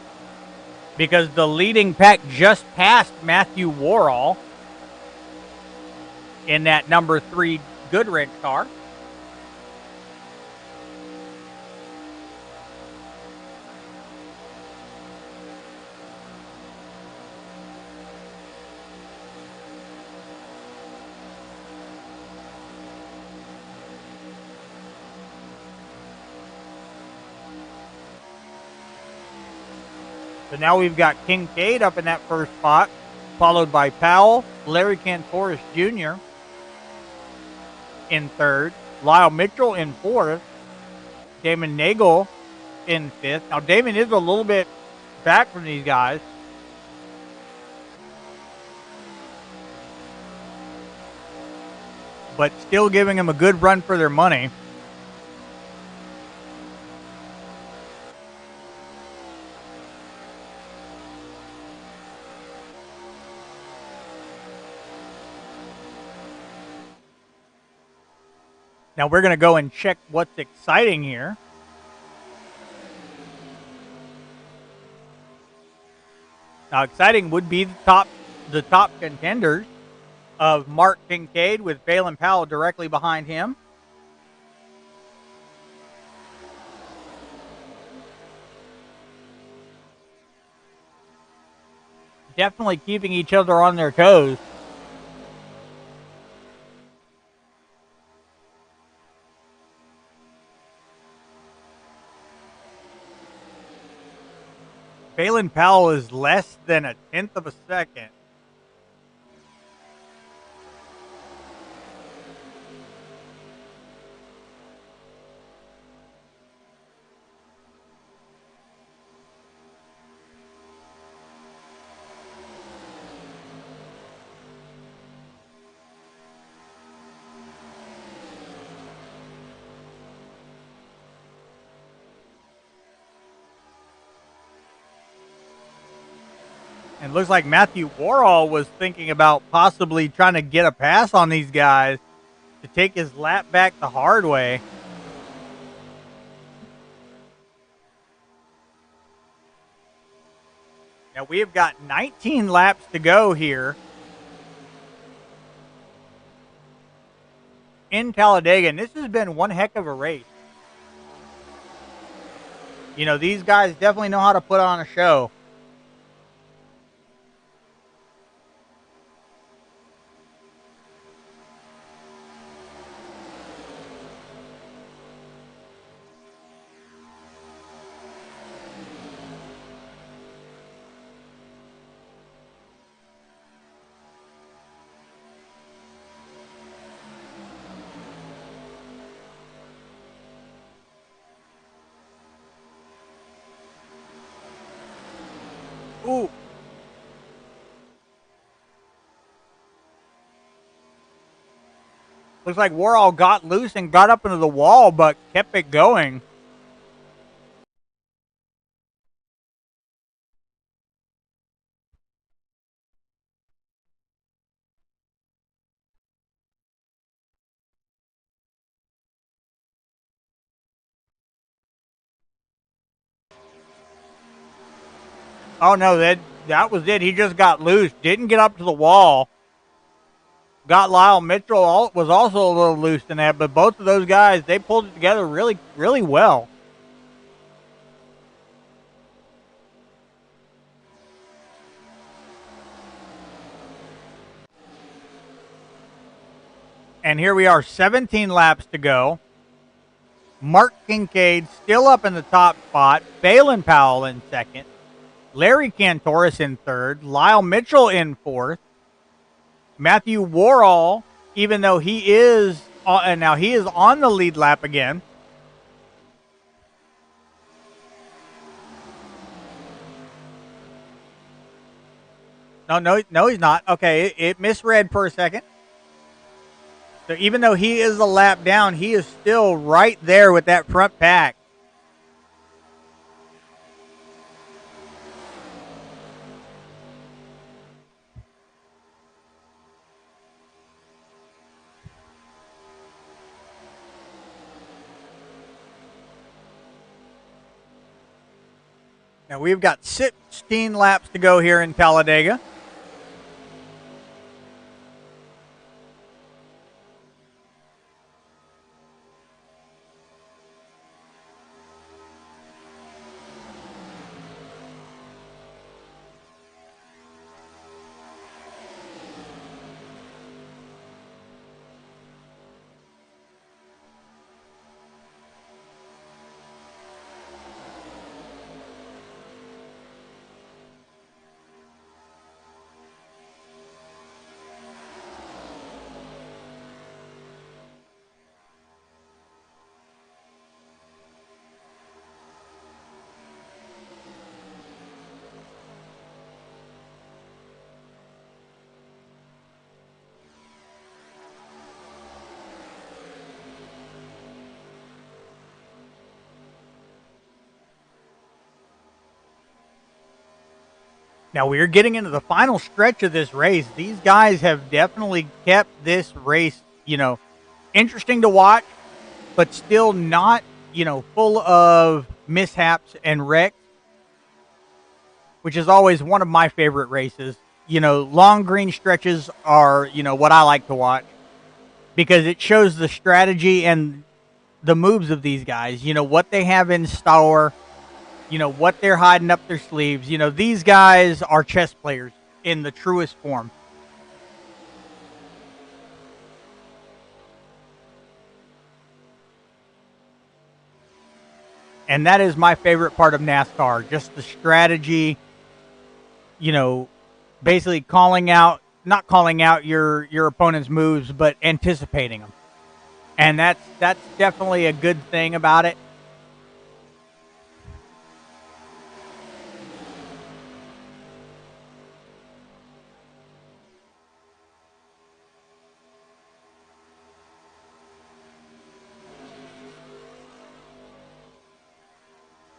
because the leading pack just passed Matthew Worrall in that number 3 Goodrich car. So now we've got Kincaid up in that first spot, followed by Powell, Larry Cantoris Jr. in third, Lyle Mitchell in fourth, Damon Nagel in fifth. Now, Damon is a little bit back from these guys, but still giving them a good run for their money. Now we're going to go and check what's exciting here. Now, exciting would be the top contenders of Mark Kincaid with Balin Powell directly behind him. Definitely keeping each other on their toes. Balin Powell is less than a tenth of a second. And looks like Matthew Warhol was thinking about possibly trying to get a pass on these guys to take his lap back the hard way. Now we have got 19 laps to go here in Talladega, and this has been one heck of a race. You know, these guys definitely know how to put on a show. Ooh. Looks like Warhol got loose and got up into the wall, but kept it going. Oh no, that was it. He just got loose. Didn't get up to the wall. Got Lyle Mitchell was also a little loose in that, but both of those guys, they pulled it together really, really well. And here we are, 17 laps to go. Mark Kincaid still up in the top spot. Balin Powell in second. Larry Cantoris in third. Lyle Mitchell in fourth. Matthew Warhol, even though he is now he is on the lead lap again. No, he's not. Okay, it misread for a second. So even though he is a lap down, he is still right there with that front pack. Now we've got 16 laps to go here in Talladega. Now we're getting into the final stretch of this race. These guys have definitely kept this race, interesting to watch, but still not, full of mishaps and wrecks, which is always one of my favorite races. Long green stretches are, what I like to watch because it shows the strategy and the moves of these guys, what they have in store, what they're hiding up their sleeves. These guys are chess players in the truest form. And that is my favorite part of NASCAR, just the strategy, basically not calling out your opponent's moves, but anticipating them. And that's definitely a good thing about it.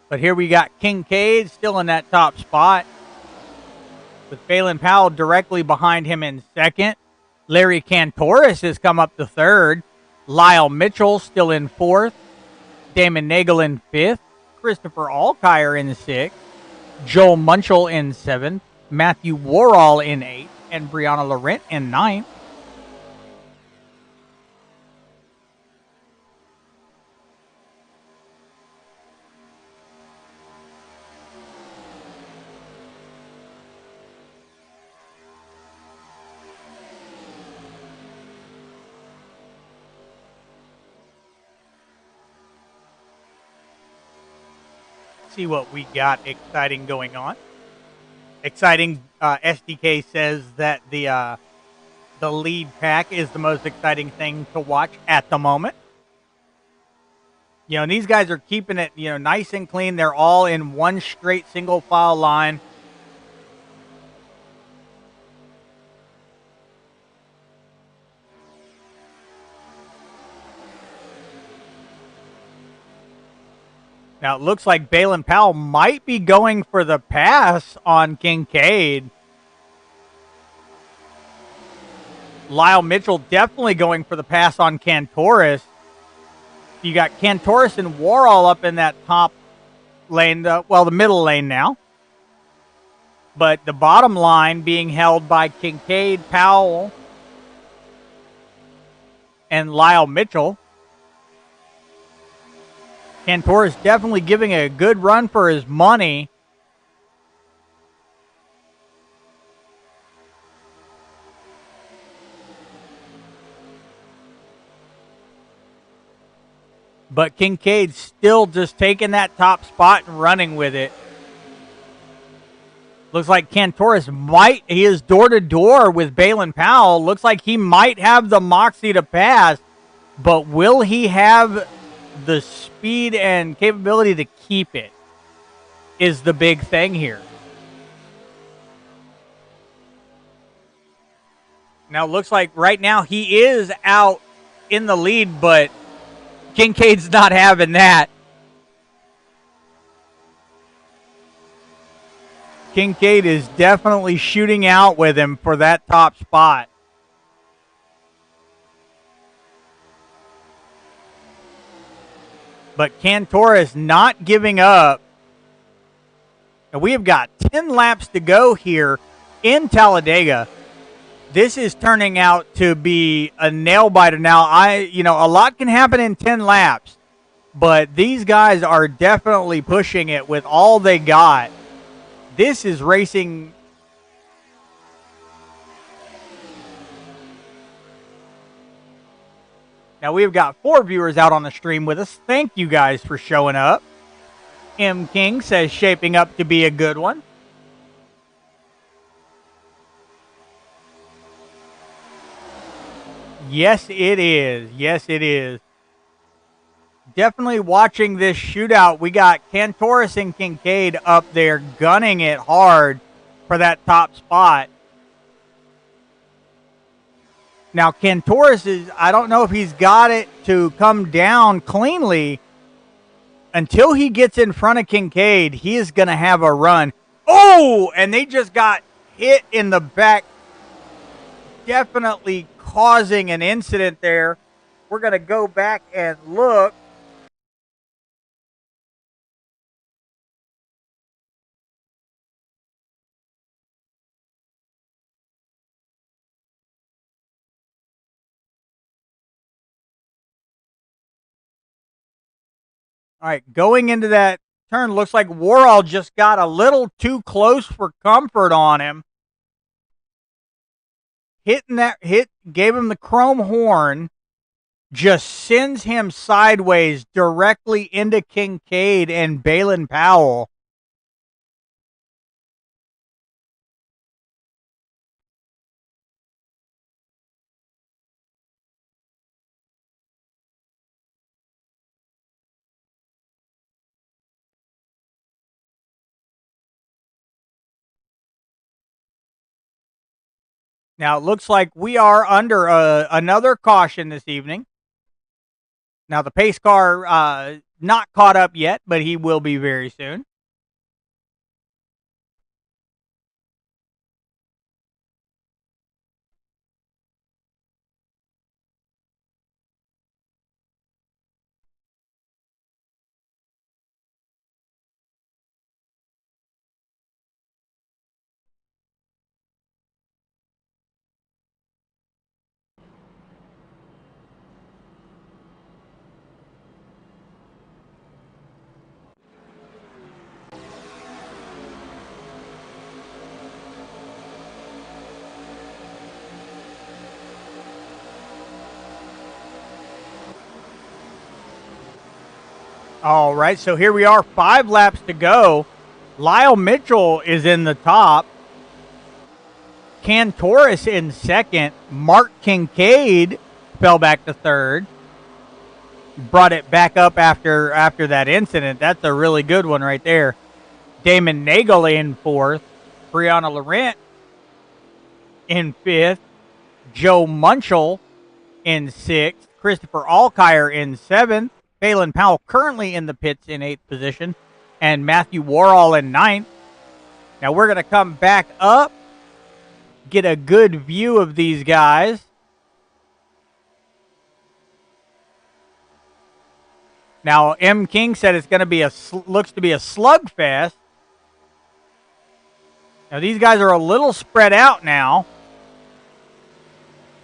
But here we got Kincaid still in that top spot, with Balin Powell directly behind him in second. Larry Cantoris has come up to third. Lyle Mitchell still in fourth. Damon Nagel in fifth. Christopher Alkire in sixth. Joel Munchell in seventh. Matthew Worrall in eighth. And Brianna Laurent in ninth. See what we got exciting going on. Exciting. SDK says that the lead pack is the most exciting thing to watch at the moment. And these guys are keeping it, nice and clean. They're all in one straight single file line. Now, it looks like Balin Powell might be going for the pass on Kincaid. Lyle Mitchell definitely going for the pass on Cantoris. You got Cantoris and Worrall up in that top lane, the middle lane now. But the bottom line being held by Kincaid, Powell, and Lyle Mitchell. Cantoris definitely giving a good run for his money. But Kincaid still just taking that top spot and running with it. Looks like Cantoris he is door to door with Balin Powell. Looks like he might have the moxie to pass, but will he have the speed and capability to keep it is the big thing here. Now, it looks like right now he is out in the lead, but Kincaid's not having that. Kincaid is definitely shooting out with him for that top spot. But Cantoris not giving up. And we have got 10 laps to go here in Talladega. This is turning out to be a nail biter. Now, a lot can happen in 10 laps, but these guys are definitely pushing it with all they got. This is racing. Now, we've got 4 viewers out on the stream with us. Thank you guys for showing up. M. King says shaping up to be a good one. Yes, it is. Yes, it is. Definitely watching this shootout. We got Cantoris and Kincaid up there gunning it hard for that top spot. Now, Cantoris I don't know if he's got it to come down cleanly. Until he gets in front of Kincaid, he is going to have a run. Oh, and they just got hit in the back, definitely causing an incident there. We're going to go back and look. All right, going into that turn, looks like Warhol just got a little too close for comfort on him. Hitting that hit, gave him the chrome horn, just sends him sideways directly into Kincaid and Balin Powell. Now, it looks like we are under another caution this evening. Now, the pace car not caught up yet, but he will be very soon. All right, so here we are, 5 laps to go. Lyle Mitchell is in the top. Cantoris in second. Mark Kincaid fell back to third. Brought it back up after that incident. That's a really good one right there. Damon Nagel in fourth. Brianna Laurent in fifth. Joe Munchell in sixth. Christopher Alkire in seventh. Balin Powell currently in the pits in 8th position, and Matthew Warhol in 9th. Now we're going to come back up, get a good view of these guys. Now, M. King said it's going to be looks to be a slugfest. Now these guys are a little spread out now,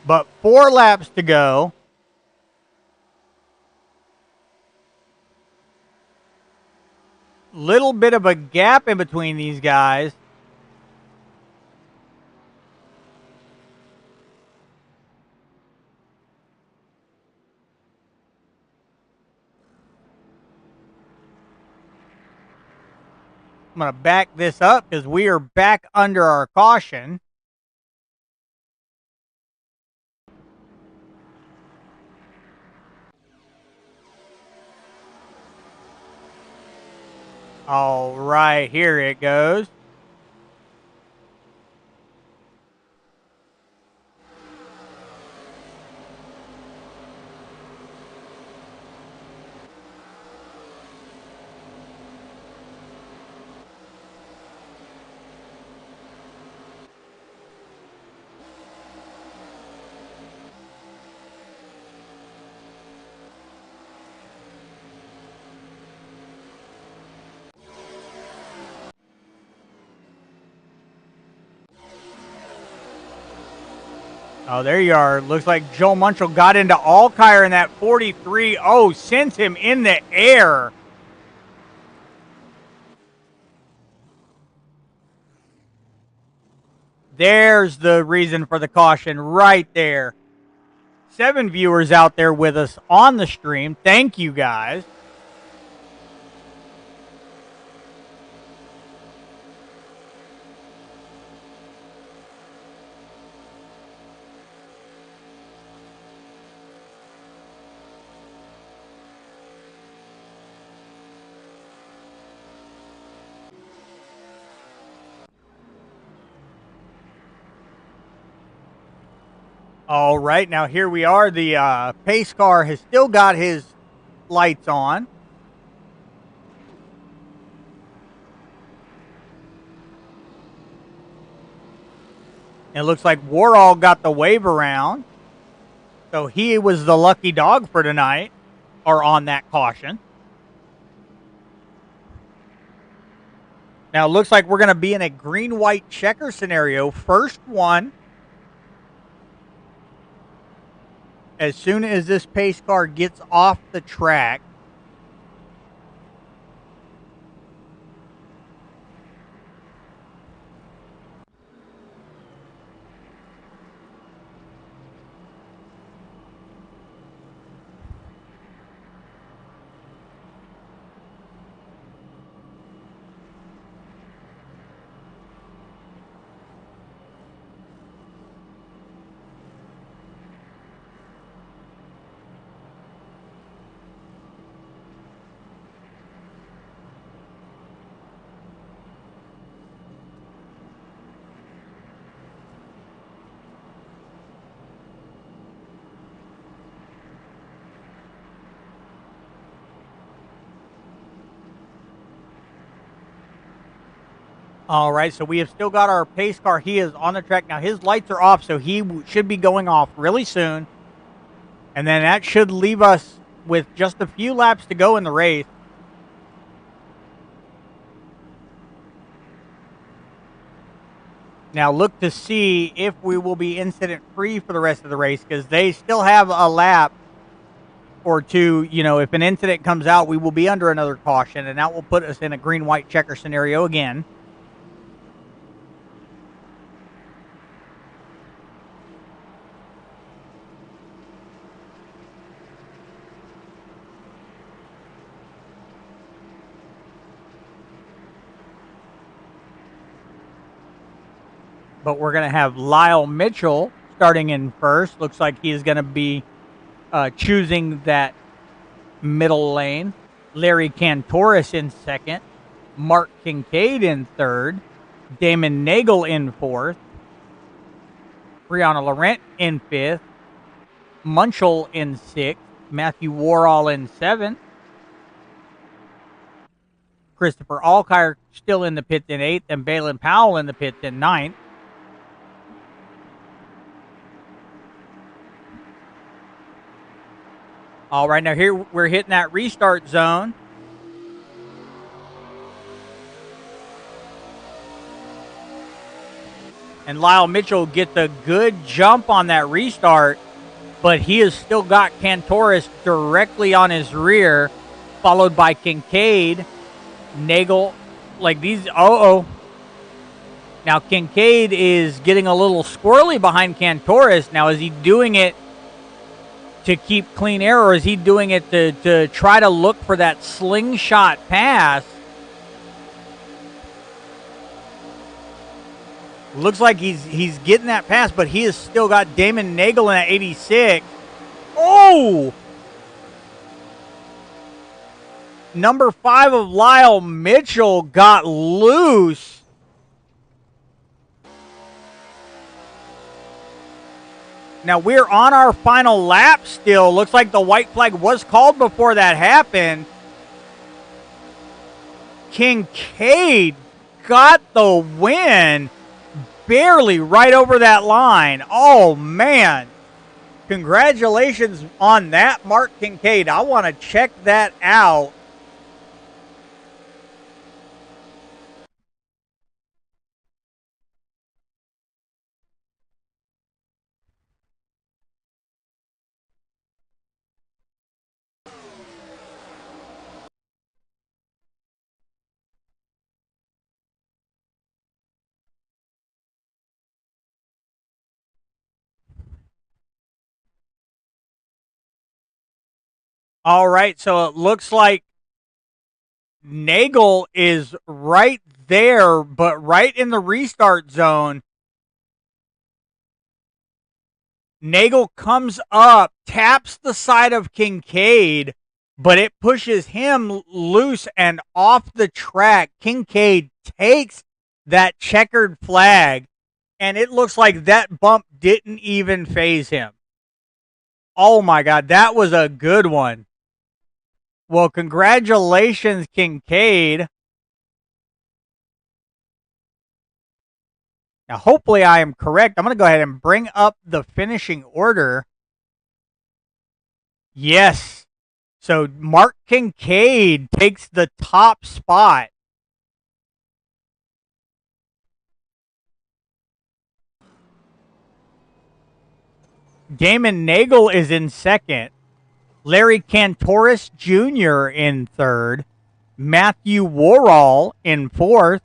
but 4 laps to go. Little bit of a gap in between these guys. I'm going to back this up because we are back under our caution. All right, here it goes. Oh, there you are. Looks like Joe Munchell got into Alkire in that 43. Oh, sends him in the air. There's the reason for the caution right there. 7 viewers out there with us on the stream. Thank you, guys. All right, now here we are. The pace car has still got his lights on. It looks like Warall got the wave around. So he was the lucky dog for tonight, or on that caution. Now it looks like we're going to be in a green-white checker scenario. First one. As soon as this pace car gets off the track. All right, so we have still got our pace car. He is on the track. Now his lights are off, so he should be going off really soon. And then that should leave us with just a few laps to go in the race. Now look to see if we will be incident-free for the rest of the race, because they still have a lap or two. You know, if an incident comes out, we will be under another caution, and that will put us in a green-white checker scenario again. But we're going to have Lyle Mitchell starting in first. Looks like he is going to be choosing that middle lane. Larry Cantoris in second. Mark Kincaid in third. Damon Nagel in fourth. Brianna Laurent in fifth. Munchell in sixth. Matthew Warall in seventh. Christopher Alkire still in the pits in eighth. And Balin Powell in the pits in ninth. All right, now here we're hitting that restart zone. And Lyle Mitchell gets a good jump on that restart, but he has still got Cantoris directly on his rear, followed by Kincaid, Nagel, like these. Now Kincaid is getting a little squirrely behind Cantoris. Now, is he doing it to keep clean air, or is he doing it to try to look for that slingshot pass? Looks like he's getting that pass, but he has still got Damon Nagel in at 86. Oh! Number 5 of Lyle Mitchell got loose. Now, we're on our final lap still. Looks like the white flag was called before that happened. Kincaid got the win. Barely right over that line. Oh, man. Congratulations on that, Mark Kincaid. I want to check that out. All right, so it looks like Nagel is right there, but right in the restart zone. Nagel comes up, taps the side of Kincaid, but it pushes him loose and off the track. Kincaid takes that checkered flag, and it looks like that bump didn't even faze him. Oh my God, that was a good one. Well, congratulations, Kincaid. Now, hopefully I am correct. I'm going to go ahead and bring up the finishing order. Yes. So Mark Kincaid takes the top spot. Damon Nagel is in second. Larry Cantoris Jr. in third. Matthew Worrall in fourth.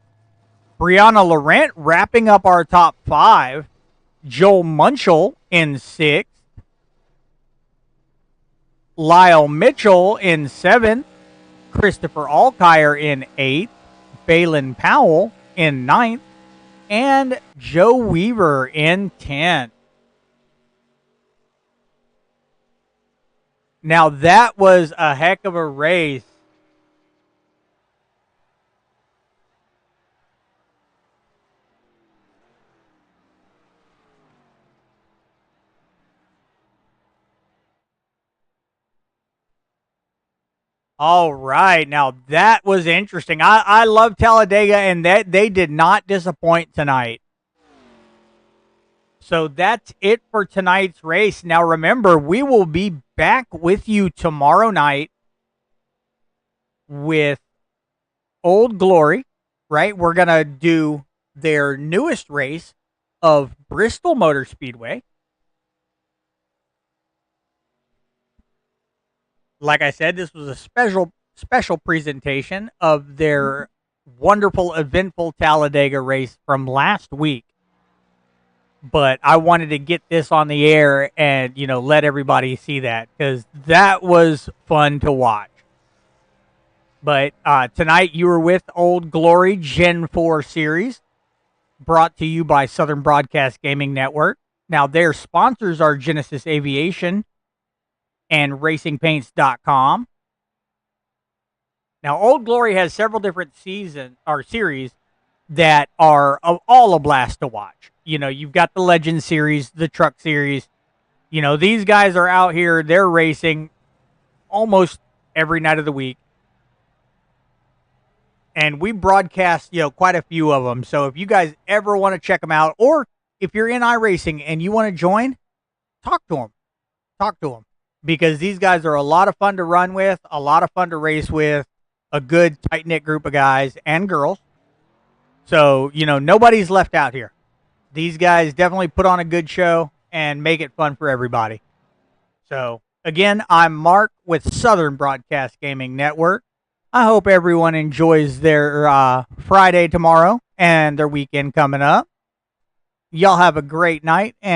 Brianna Laurent wrapping up our top five. Joel Munchell in sixth. Lyle Mitchell in seventh. Christopher Alkire in eighth. Balin Powell in ninth. And Joe Weaver in 10th. Now that was a heck of a race. All right. Now that was interesting. I love Talladega, and that they did not disappoint tonight. So that's it for tonight's race. Now remember, we will be back with you tomorrow night with Old Glory, right? We're going to do their newest race of Bristol Motor Speedway. Like I said, this was a special presentation of their wonderful, eventful Talladega race from last week. But I wanted to get this on the air and, let everybody see that because that was fun to watch. But tonight you were with Old Glory Gen 4 Series, brought to you by Southern Broadcast Gaming Network. Now, their sponsors are Genesis Aviation and RacingPaints.com. Now, Old Glory has several different series that are all a blast to watch. You've got the Legend Series, the Truck Series. These guys are out here. They're racing almost every night of the week. And we broadcast, quite a few of them. So if you guys ever want to check them out, or if you're in iRacing and you want to join, talk to them. Talk to them. Because these guys are a lot of fun to run with, a lot of fun to race with, a good, tight-knit group of guys and girls. So, nobody's left out here. These guys definitely put on a good show and make it fun for everybody. So, again, I'm Mark with Southern Broadcast Gaming Network. I hope everyone enjoys their Friday tomorrow and their weekend coming up. Y'all have a great night.